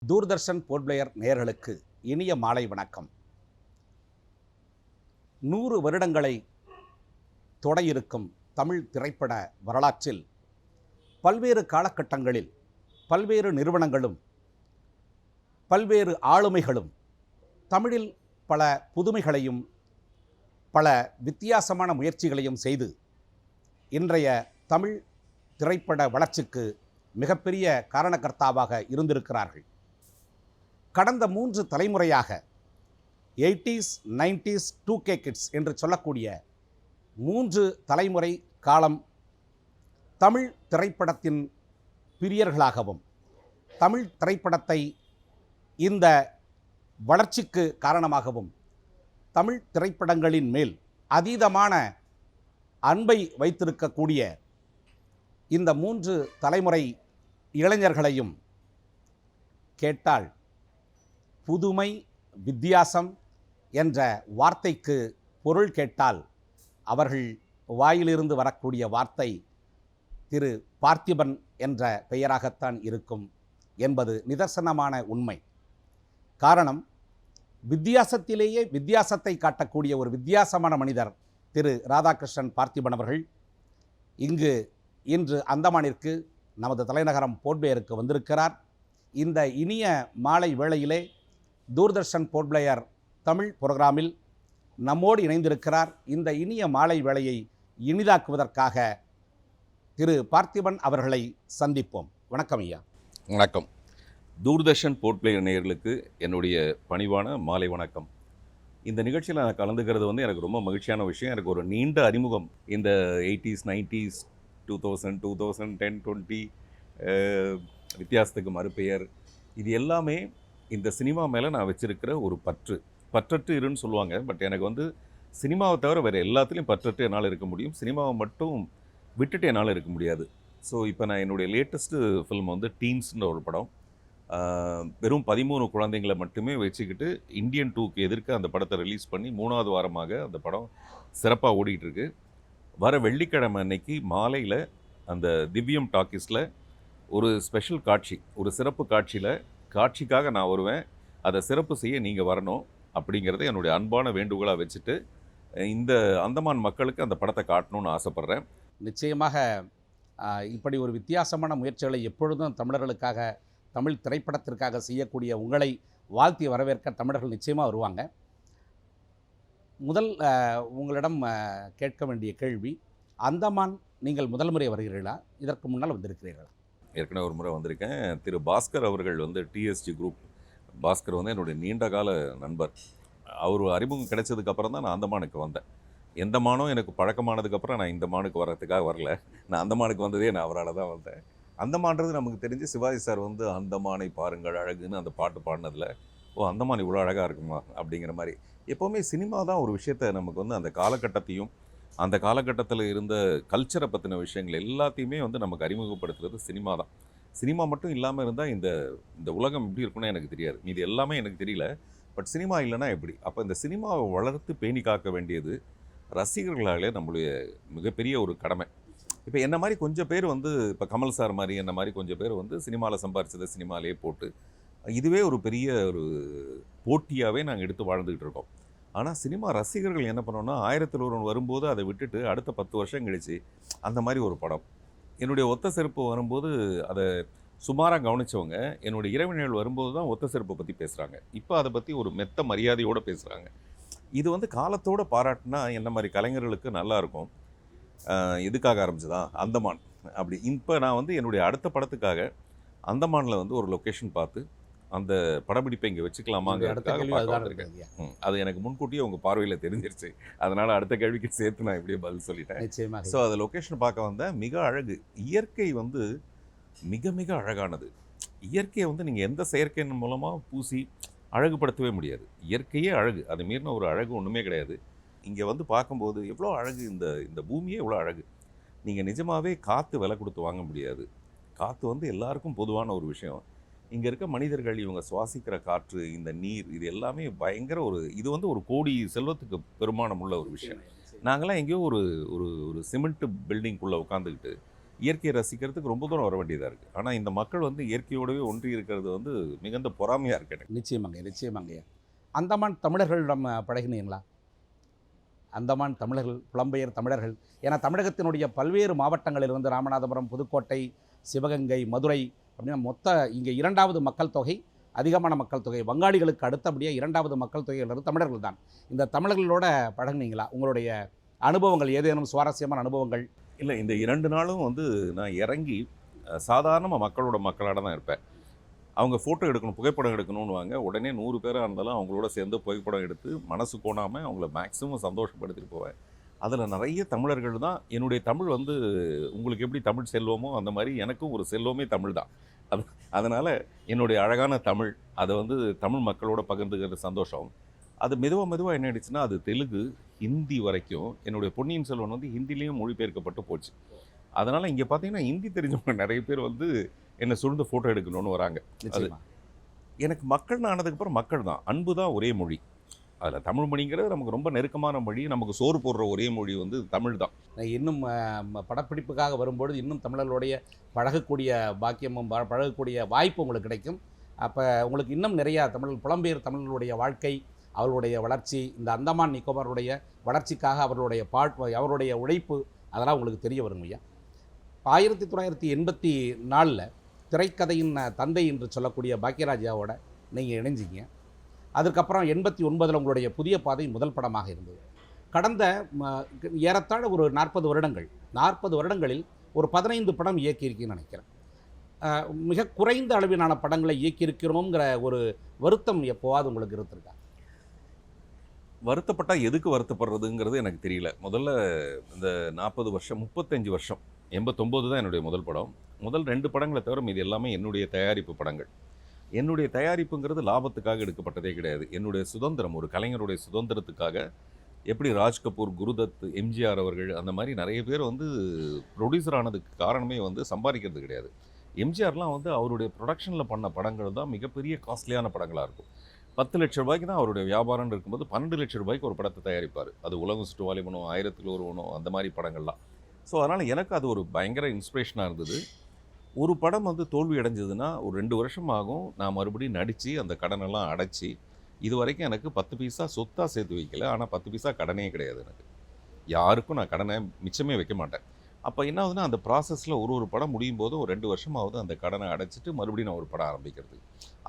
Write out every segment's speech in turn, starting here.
Doordarshan board player நேயர்களுக்கு இனிய மாலை வணக்கம். 100 வருடங்களை தொட இருக்கும் தமிழ் திரைப்பட வரலாற்றில் பல்வேறு காலகட்டங்களில் பல்வேறு நிறுவனங்களும் பல்வேறு ஆளுமைகளும் தமிழில் பல புதுமைகளையும் பல வித்தியாசமான முயற்சிகளையும் செய்து இன்றைய தமிழ் திரைப்பட வளர்ச்சிக்கு மிகப்பெரிய காரணகர்த்தாவாக இருந்திருக்கிறார்கள். கடந்த 3 தலைமுறையாக 80s, 90s, 2K கிட்ஸ் என்று சொல்லக்கூடிய 3 தலைமுறை காலம் தமிழ் திரைப்படத்தின் பிரியர்களாகவும் தமிழ் திரைப்படத்தை இந்த வளர்ச்சிக்கு காரணமாகவும் தமிழ் திரைப்படங்களின் மேல் அதீதமான அன்பை வைத்திருக்கக்கூடிய இந்த 3 தலைமுறை இளைஞர்களையும் கேட்டால் புதுமை, வித்தியாசம் என்ற வார்த்தைக்கு பொருள் கேட்டால் அவர்கள் வாயிலிருந்து வரக்கூடிய வார்த்தை திரு பார்த்திபன் என்ற பெயராகத்தான் இருக்கும் என்பது நிதர்சனமான உண்மை. காரணம், வித்தியாசத்திலேயே வித்தியாசத்தை காட்டக்கூடிய ஒரு வித்தியாசமான மனிதர் திரு ராதாகிருஷ்ணன் பார்த்திபன் அவர்கள் இன்று அந்தமானிற்கு நமது தலைநகரம் போர்ட் பிளேயருக்கு வந்திருக்கிறார். இந்த இனிய மாலை வேளையிலே தூர்தர்ஷன் போர்ட் பிளேயர் தமிழ் புரோகிராமில் நம்மோடு இணைந்திருக்கிறார். இந்த இனிய மாலை வேளையை இனிதாக்குவதற்காக திரு பார்த்திபன் அவர்களை சந்திப்போம். வணக்கம் ஐயா. வணக்கம். தூர்தர்ஷன் போர்ட் பிளேயர் நேயர்களுக்கு என்னுடைய பணிவான மாலை வணக்கம். இந்த நிகழ்ச்சியில் நான் கலந்துக்கிறது எனக்கு ரொம்ப மகிழ்ச்சியான விஷயம். எனக்கு ஒரு நீண்ட அறிமுகம் இந்த 80s, 90s, 2000, 2010, 20 வித்தியாசத்துக்கு மறுபெயர், இது எல்லாமே இந்த சினிமா மேலே நான் வச்சுருக்கிற ஒரு பற்றற்று இருன்னு சொல்லுவாங்க. பட் எனக்கு சினிமாவை தவிர வேறு எல்லாத்துலேயும் பற்றற்று என்னால் இருக்க முடியும். சினிமாவை மட்டும் விட்டுட்டு என்னால் இருக்க முடியாது. ஸோ இப்போ நான் என்னுடைய லேட்டஸ்ட்டு ஃபில்ம் டீன்ஸ்ன்ற ஒரு படம், வெறும் 13 குழந்தைங்களை மட்டுமே வச்சுக்கிட்டு இந்தியன் 2க்கு எதிர்க்க அந்த படத்தை ரிலீஸ் பண்ணி 3வது வாரமாக அந்த படம் சிறப்பாக ஓடிட்டுருக்கு. வர வெள்ளிக்கிழமை அன்னைக்கு மாலையில் அந்த திவ்யம் டாக்கீஸில் ஒரு ஸ்பெஷல் காட்சி, ஒரு சிறப்பு காட்சிக்காக நான் வருவேன். அதை சிறப்பு செய்ய நீங்கள் வரணும் அப்படிங்கிறத என்னுடைய அன்பான வேண்டுகோளாக வச்சுட்டு இந்த அந்தமான் மக்களுக்கு அந்த படத்தை காட்டணும்னு ஆசைப்பட்றேன். நிச்சயமாக இப்படி ஒரு வித்தியாசமான முயற்சிகளை எப்பொழுதும் தமிழர்களுக்காக, தமிழ் திரைப்படத்திற்காக செய்யக்கூடிய உங்களை வாழ்த்தி வரவேற்க தமிழர்கள் நிச்சயமாக வருவாங்க. முதல் உங்களிடம் கேட்க வேண்டிய கேள்வி, அந்தமான் நீங்கள் முதல் முறை வருகிறீர்களா, இதற்கு முன்னால் வந்திருக்கிறீர்களா? ஏற்கனவே ஒரு முறை வந்திருக்கேன். திரு பாஸ்கர் அவர்கள் டிஎஸ்ஜி குரூப், பாஸ்கர் என்னுடைய நீண்ட கால நண்பர். அவர் அறிமுகம் கிடைச்சதுக்கப்புறம் தான் நான் அந்தமானுக்கு வந்தேன். எந்த மானும் எனக்கு பழக்கமானதுக்கப்புறம் நான் இந்த மானுக்கு வர்றதுக்காக வரல. நான் அந்தமானுக்கு வந்ததே நான் அவரால் தான் வந்தேன். அந்தமான்றது நமக்கு தெரிஞ்சு சிவாஜி சார் அந்தமானை பாருங்கள் அழகுன்னு அந்த பாட்டு பாடினதில், அந்தமான் இவ்வளோ அழகாக இருக்குமா அப்படிங்கிற மாதிரி. எப்போவுமே சினிமா தான் ஒரு விஷயத்தை நமக்கு அந்த காலகட்டத்தையும் அந்த காலகட்டத்தில் இருந்த கல்ச்சரை பற்றின விஷயங்கள் எல்லாத்தையுமே நமக்கு அறிமுகப்படுத்துறது சினிமா தான். சினிமா மட்டும் இல்லாமல் இருந்தால் இந்த உலகம் எப்படி இருக்குன்னு எனக்கு தெரியாது. இது எல்லாமே எனக்கு தெரியல. பட் சினிமா இல்லைன்னா எப்படி? அப்போ இந்த சினிமாவை வளர்த்து பேணி காக்க வேண்டியது ரசிகர்களாலே நம்மளுடைய மிகப்பெரிய ஒரு கடமை. இப்போ என்ன மாதிரி கொஞ்சம் பேர் இப்போ கமல் சார் மாதிரி என்ன மாதிரி கொஞ்சம் பேர் சினிமாவில் சம்பாரிச்சதை சினிமாலேயே போட்டு இதுவே ஒரு பெரிய ஒரு போட்டியாகவே நாங்கள் எடுத்து வாழ்ந்துக்கிட்டு இருக்கோம். ஆனால் சினிமா ரசிகர்கள் என்ன பண்ணோன்னா, 1001 வரும்போது அதை விட்டுட்டு அடுத்த 10 வருஷம் கழிச்சு அந்த மாதிரி ஒரு படம். என்னுடைய ஒத்த செருப்பு வரும்போது அதை சுமாராக கவனித்தவங்க என்னுடைய இரவினர்கள் வரும்போது தான் ஒத்த செருப்பை பற்றி பேசுகிறாங்க. இப்போ அதை பற்றி ஒரு மெத்த மரியாதையோடு பேசுகிறாங்க. இது காலத்தோடு பாராட்டினா என்ன மாதிரி கலைஞர்களுக்கு நல்லாயிருக்கும். எதுக்காக ஆரம்பிச்சுதான் அந்தமான் அப்படி. இப்போ நான் என்னுடைய அடுத்த படத்துக்காக அந்தமானில் ஒரு லொக்கேஷன் பார்த்து அந்த படப்பிடிப்பை இங்கே வச்சுக்கலாமாங்கிறதுக்காக பார்க்க வந்திருக்கேன். அது எனக்கு முன்கூட்டியே உங்கள் பார்வையில் தெரிஞ்சிருச்சு. அதனால் அடுத்த கேள்விக்கு சேர்த்து நான் இப்படியே பதில் சொல்லிட்டேன். ஸோ அதை லொக்கேஷன் பார்க்க வந்தேன். மிக அழகு. இயற்கை மிக மிக அழகானது. இயற்கையை நீங்கள் எந்த செயற்கையின் மூலமாக பூசி அழகுபடுத்தவே முடியாது. இயற்கையே அழகு. அது மீறின ஒரு அழகு ஒன்றுமே கிடையாது. இங்கே பார்க்கும்போது எவ்வளோ அழகு, இந்த பூமியே எவ்வளோ அழகு. நீங்கள் நிஜமாகவே காற்று விலை கொடுத்து வாங்க முடியாது. காற்று எல்லாருக்கும் பொதுவான ஒரு விஷயம். இங்கே இருக்க மனிதர்கள் இவங்க சுவாசிக்கிற காற்று, இந்த நீர், இது எல்லாமே பயங்கர இது ஒரு கோடி செல்வத்துக்கு பெருமானம் உள்ள ஒரு விஷயம். நாங்களாம் எங்கேயோ ஒரு சிமெண்ட் பில்டிங்குள்ளே உட்காந்துக்கிட்டு இயற்கையை ரசிக்கிறதுக்கு ரொம்ப தூரம் வர வேண்டியதாக இருக்குது. ஆனால் இந்த மக்கள் வந்து இயற்கையோடவே ஒன்றி இருக்கிறது வந்து மிகுந்த பொறாமையாக இருக்கு எனக்கு. நிச்சயமாங்க. அந்தமான் தமிழர்களிடம் பழகினீங்களா? அந்தமான் தமிழர்கள், புலம்பெயர் தமிழர்கள், ஏன்னா தமிழகத்தினுடைய பல்வேறு மாவட்டங்களிலிருந்து ராமநாதபுரம், புதுக்கோட்டை, சிவகங்கை, மதுரை அப்படின்னா மொத்த இங்கே 2வது மக்கள் தொகை, அதிகமான மக்கள் தொகை, வங்காளிகளுக்கு அடுத்தபடியாக 2வது மக்கள் தொகையிலிருந்து தமிழர்கள் தான். இந்த தமிழர்களோட பழகுனீங்களா? உங்களுடைய அனுபவங்கள் ஏதேனும் சுவாரஸ்யமான அனுபவங்கள்? இல்லை, இந்த 2 நாளும் வந்து நான் இறங்கி சாதாரண மக்களாட தான் இருப்பேன். அவங்க ஃபோட்டோ எடுக்கணும், புகைப்படம் எடுக்கணும்னு வாங்க. உடனே 100 பேராக இருந்தாலும் அவங்களோட சேர்ந்து புகைப்படம் எடுத்து மனசு கோணாமல் அவங்கள மேக்ஸிமம் சந்தோஷப்படுத்திட்டு போவேன். அதில் நிறைய தமிழர்கள் தான். என்னுடைய தமிழ் வந்து உங்களுக்கு எப்படி தமிழ் செல்வமோ அந்த மாதிரி எனக்கும் ஒரு செல்வமே தமிழ் தான். அதனால் என்னுடைய அழகான தமிழ் அதை வந்து தமிழ் மக்களோட பகிர்ந்துக்கிற சந்தோஷம். அது மெதுவாக என்ன ஆயிடுச்சுன்னா, அது தெலுங்கு, ஹிந்தி வரைக்கும் என்னுடைய பொன்னியின் செல்வன் வந்து ஹிந்திலையும் மொழிபெயர்க்கப்பட்டு போச்சு. அதனால் இங்கே பார்த்தீங்கன்னா ஹிந்தி தெரிஞ்சவங்க நிறைய பேர் வந்து என்னை சுழ்ந்து ஃபோட்டோ எடுக்கணும்னு வராங்க. அது எனக்கு மக்கள்னு ஆனதுக்கப்புறம் மக்கள் தான், அன்பு தான் ஒரே மொழி. அதில் தமிழ் மொழிங்கிறது நமக்கு ரொம்ப நெருக்கமான மொழி. நமக்கு சோறு போடுற ஒரே மொழி வந்து தமிழ் தான். இன்னும் படப்பிடிப்புக்காக வரும்பொழுது இன்னும் தமிழர்களுடைய பழகக்கூடிய பாக்கியமும் பழகக்கூடிய வாய்ப்பு உங்களுக்கு கிடைக்கும். அப்போ உங்களுக்கு இன்னும் நிறையா புலம்பெயர் தமிழர்களுடைய வாழ்க்கை, அவர்களுடைய வளர்ச்சி, இந்த அந்தமான் நிக்கோபாருடைய வளர்ச்சிக்காக அவருடைய உழைப்பு, அதெல்லாம் உங்களுக்கு தெரிய வரும் ஐயா. 1984 திரைக்கதையின் தந்தை என்று சொல்லக்கூடிய பாக்கியராஜாவோட நீங்கள் இணைஞ்சிங்க. அதுக்கப்புறம் 89 உங்களுடைய புதிய பாதை முதல் படமாக இருந்தது. கடந்த ஏறத்தாழ ஒரு 40 வருடங்களில் ஒரு 15 படம் இயக்கியிருக்கீங்கன்னு நினைக்கிறேன். மிக குறைந்த அளவிலான படங்களை இயக்கியிருக்கிறோங்கிற ஒரு வருத்தம் எப்போவாது உங்களுக்கு இருந்திருக்கா? வருத்தப்பட்டால் எதுக்கு வருத்தப்படுறதுங்கிறது எனக்கு தெரியல. முதல்ல இந்த 40 வருஷம் 35 வருஷம் 89 தான் என்னுடைய முதல் படம். முதல் 2 படங்களை தவிர மீது எல்லாமே என்னுடைய தயாரிப்பு படங்கள். என்னுடைய தயாரிப்புங்கிறது லாபத்துக்காக எடுக்கப்பட்டதே கிடையாது. என்னுடைய சுதந்திரம், ஒரு கலைஞருடைய சுதந்திரத்துக்காக. எப்படி ராஜ் கபூர், குருதத், எம்ஜிஆர் அவர்கள் அந்த மாதிரி நிறைய பேர் வந்து ப்ரொடியூசர் ஆனதுக்கு காரணமே வந்து சம்பாதிக்கிறது கிடையாது. எம்ஜிஆர்லாம் வந்து அவருடைய ப்ரொடக்ஷனில் பண்ண படங்கள் தான் மிகப்பெரிய காஸ்ட்லியான படங்களாக இருக்கும். 10 லட்ச ரூபாய்க்கு தான் அவருடைய வியாபாரம்னு இருக்கும்போது 12 லட்ச ரூபாய்க்கு ஒரு படத்தை தயாரிப்பார். அது உலகம் சுற்று வாலிபனோ, 1000ல் ஒருவனோ, அந்த மாதிரி படங்கள்லாம். ஸோ அதனால் எனக்கு அது ஒரு பயங்கர இன்ஸ்பிரேஷனாக இருந்தது. ஒரு படம் வந்து தோல்வி அடைஞ்சதுன்னா ஒரு 2 வருஷம் ஆகும் நான் மறுபடியும் நடித்து அந்த கடனெல்லாம் அடைச்சி. இது வரைக்கும் எனக்கு 10 பைசா சொத்தாக சேர்த்து வைக்கல. ஆனால் 10 பைசா கடனே கிடையாது எனக்கு. யாருக்கும் நான் கடனை மிச்சமே வைக்க மாட்டேன். அப்போ என்ன ஆகுதுன்னா, அந்த ப்ராசஸில் ஒரு படம் முடியும் போது ஒரு 2 வருஷமாவது அந்த கடனை அடைச்சிட்டு மறுபடியும் நான் ஒரு படம் ஆரம்பிக்கிறது.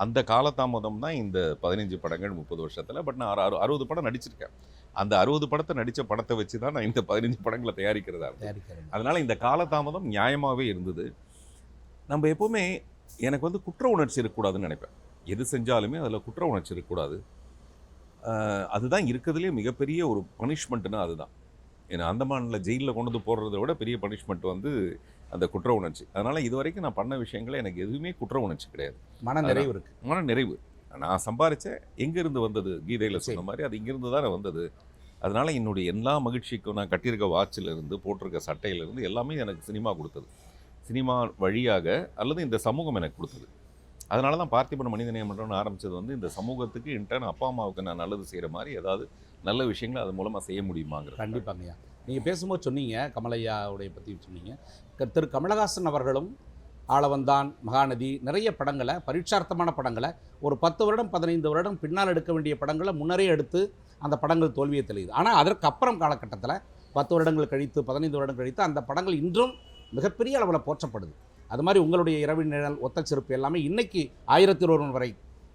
அந்த காலதாமதம் தான் இந்த 15 படங்கள் 30 வருஷத்தில். பட் நான் 60 படம் நடிச்சிருக்கேன். அந்த 60 படத்தை நடித்த படத்தை வச்சு தான் நான் இந்த 15 படங்களை தயாரிக்கிறதா இருந்தேன். அதனால் இந்த காலதாமதம் நியாயமாகவே இருந்தது. நம்ம எப்போவுமே எனக்கு வந்து குற்ற உணர்ச்சி இருக்கக்கூடாதுன்னு நினைப்பேன். எது செஞ்சாலுமே அதில் குற்ற உணர்ச்சி இருக்கக்கூடாது. அதுதான் இருக்கிறதுலே மிகப்பெரிய ஒரு பனிஷ்மெண்ட்டுன்னா அதுதான். ஏன்னா அந்தமானில் ஜெயிலில் கொண்டு வந்து போடுறத விட பெரிய பனிஷ்மெண்ட் வந்து அந்த குற்ற உணர்ச்சி. அதனால் இது வரைக்கும் நான் பண்ண விஷயங்களை எனக்கு எதுவுமே குற்ற உணர்ச்சி கிடையாது. மன நிறைவு இருக்குது. மன நிறைவு. நான் சம்பாரித்தேன், எங்கேருந்து வந்தது? கீதையில் சொன்ன மாதிரி அது இங்கேருந்து தானே வந்தது. அதனால் என்னுடைய எல்லா மகிழ்ச்சிக்கும் நான் கட்டியிருக்க வாட்சிலிருந்து, போட்டிருக்க சட்டையிலிருந்து எல்லாமே எனக்கு சினிமா கொடுத்தது. சினிமா வழியாக அல்லது இந்த சமூகம் எனக்கு கொடுத்தது. அதனால தான் பார்த்திபன் மனிதநேயம் மன்றம்னு ஆரம்பித்தது வந்து இந்த சமூகத்துக்கு இன்டர்ன் அப்பா அம்மாவுக்கு நான் நல்லது செய்கிற மாதிரி ஏதாவது நல்ல விஷயங்களை அது மூலமாக செய்ய முடியுமாங்கிற. கண்டிப்பாங்கய்யா. நீங்கள் பேசும்போது சொன்னீங்க, கமலையாவுடைய பற்றி சொன்னீங்க. திரு கமலஹாசன் அவர்களும் ஆளவந்தான், மகாநதி நிறைய படங்களை, பரீட்சார்த்தமான படங்களை ஒரு 10 வருடம் 15 வருடம் பின்னால் எடுக்க வேண்டிய படங்களை முன்னரே எடுத்து அந்த படங்கள் தோல்வியை தெரியுது. ஆனால் அதற்கு அப்புறம் காலகட்டத்தில் 10 வருடங்கள் கழித்து 15 வருடம் கழித்து அந்த படங்கள் இன்றும் மிகப்பெரிய அளவில் போற்றப்படுது. அது மாதிரி உங்களுடைய இரவின் நிழல், ஒத்த செருப்பு எல்லாமே இன்றைக்கி 1001 வரை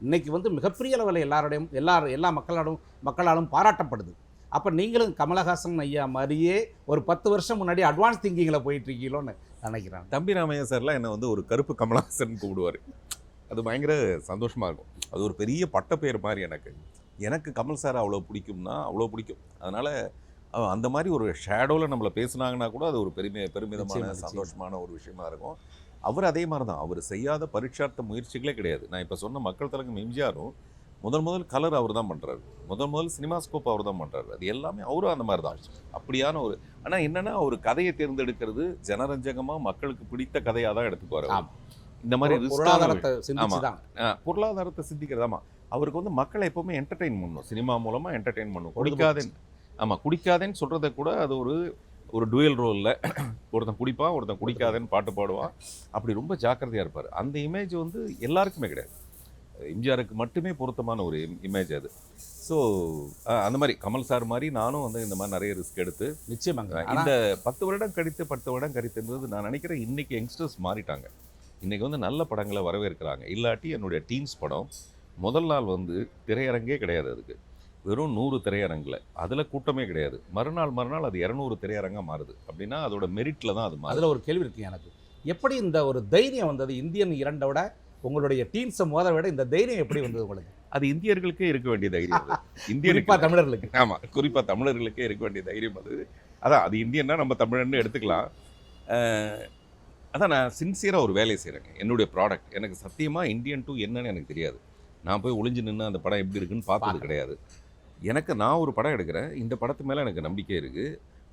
இன்றைக்கி வந்து மிகப்பெரிய அளவில் எல்லா மக்களாலும் பாராட்டப்படுது. அப்போ நீங்களும் கமலஹாசன் ஐயா மாதிரியே ஒரு 10 வருஷம் முன்னாடி அட்வான்ஸ் திங்கிங்கில் போயிட்டுருக்கீங்களோன்னு நினைக்கிறேன். தம்பி ராமையா சார்லாம் என்னை வந்து ஒரு கருப்பு கமலஹாசன் கூப்பிடுவார். அது பயங்கர சந்தோஷமாக இருக்கும். அது ஒரு பெரிய பட்டப்பேர் மாதிரி எனக்கு கமல் சார் அவ்வளோ பிடிக்கும்னா அவ்வளோ பிடிக்கும். அதனால் அந்த மாதிரி ஒரு ஷேடோவில் நம்மளை பேசுனாங்கன்னா கூட அது ஒரு பெருமிதமான சந்தோஷமான ஒரு விஷயமா இருக்கும். அவர் அதே மாதிரி தான். அவர் செய்யாத பரீட்சார்த்த முயற்சிகளே கிடையாது. நான் இப்போ சொன்ன மக்கள் திலகம் எம்ஜிஆரும் முதல் கலர் அவர் தான் பண்ணுறாரு. முதல் சினிமாஸ்கோப் அவர் தான் பண்ணுறாரு. அது எல்லாமே அவரும் அந்த மாதிரி தான். அப்படியான ஒரு ஆனால் என்னென்னா அவர் கதையை தேர்ந்தெடுக்கிறது ஜனரஞ்சகமாக மக்களுக்கு பிடித்த கதையாக தான் எடுத்துக்குவார். இந்த மாதிரி பொருளாதாரத்தை சிந்திக்கிறதாமா. அவருக்கு வந்து மக்களை எப்போவுமே என்டர்டெயின் பண்ணணும். சினிமா மூலமாக என்டர்டெயின் பண்ணணும். குடிக்காதேன்னு சொல்கிறத கூட அது ஒரு ஒரு டுயல் ரோலில் ஒருத்தன் குடிப்பான் ஒருத்தன் குடிக்காதன்னு பாட்டு பாடுவான். அப்படி ரொம்ப ஜாக்கிரதையாக இருப்பார். அந்த இமேஜ் வந்து எல்லாருக்குமே கிடையாது. எம்ஜிஆருக்கு மட்டுமே பொருத்தமான ஒரு இமேஜ் அது. ஸோ அந்த மாதிரி கமல் சார் மாதிரி நானும் வந்து இந்த மாதிரி நிறைய ரிஸ்க் எடுத்து நிச்சயமாங்க. இந்த 10 வருடம் கழித்து 10 வருடம் கழித்துன்றது நான் நினைக்கிறேன் இன்னைக்கு யங்ஸ்டர்ஸ் மாறிட்டாங்க. இன்னைக்கு வந்து நல்ல படங்களை வரவேற்கிறாங்க. இல்லாட்டி என்னுடைய டீன்ஸ் படம் முதல் நாள் வந்து திரையரங்கே கிடையாது, அதுக்கு வெறும் 100 திரையரங்கில் அதில் கூட்டமே கிடையாது. மறுநாள் அது 200 திரையரங்காக மாறுது. அப்படின்னா அதோட மெரிட்டில் தான் அது மாறுது. அதில் ஒரு கேள்வி இருக்கு எனக்கு. எப்படி இந்த ஒரு தைரியம் வந்தது? இந்தியன் 2 விட உங்களுடைய டீன்ஸை மோத விட இந்த தைரியம் எப்படி வந்தது உங்களுக்கு? அது இந்தியர்களுக்கே இருக்க வேண்டிய தைரியம் அது. குறிப்பா தமிழர்களுக்கு. ஆமாம், குறிப்பாக தமிழர்களுக்கே இருக்க வேண்டிய தைரியம் அது. அதான் அது இந்தியன்னா நம்ம தமிழன்னு எடுத்துக்கலாம். அதான் நான் சின்சியராக ஒரு வேலையை செய்கிறேங்க. என்னுடைய ப்ராடக்ட் எனக்கு சத்தியமாக இந்தியன் 2 என்னன்னு எனக்கு தெரியாது. நான் போய் ஒளிஞ்சு நின்று அந்த படம் எப்படி இருக்குன்னு பார்த்தது கிடையாது. எனக்கு நான் ஒரு படம் எடுக்கிறேன், இந்த படத்து மேலே எனக்கு நம்பிக்கை இருக்குது.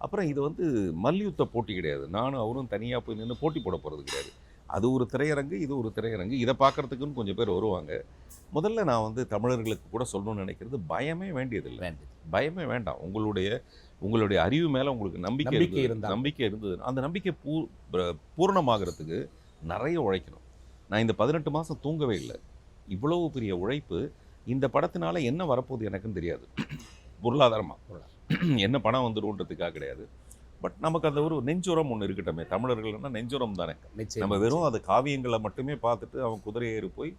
அப்புறம் இது வந்து மல்யுத்த போட்டி கிடையாது. நானும் அவரும் தனியாக போய் நின்று போட்டி போட போகிறது கிடையாது. அது ஒரு திரையரங்கு, இது ஒரு திரையரங்கு. இதை பார்க்குறதுக்குன்னு கொஞ்சம் பேர் வருவாங்க. முதல்ல நான் வந்து தமிழர்களுக்கு கூட சொல்லணும்னு நினைக்கிறது, பயமே வேண்டியதில்லை. பயமே வேண்டாம். உங்களுடைய அறிவு மேலே உங்களுக்கு நம்பிக்கை இருந்தது. அந்த நம்பிக்கை பூரணமாகறதுக்கு நிறைய உழைக்கணும். நான் இந்த 18 மாதம் தூங்கவே இல்லை. இவ்வளவு பெரிய உழைப்பு. இந்த படத்தினால என்ன வரப்போகுது எனக்குன்னு தெரியாது. பொருளாதாரமாக என்ன பணம் வந்துடும்ன்றதுக்காக கிடையாது. பட் நமக்கு அந்த ஒரு நெஞ்சுரம் ஒன்று இருக்கட்டுமே. தமிழர்கள்னா நெஞ்சுரம் தானே. நம்ம வெறும் அது காவியங்களை மட்டுமே பார்த்துட்டு அவன் குதிரை ஏறி போய்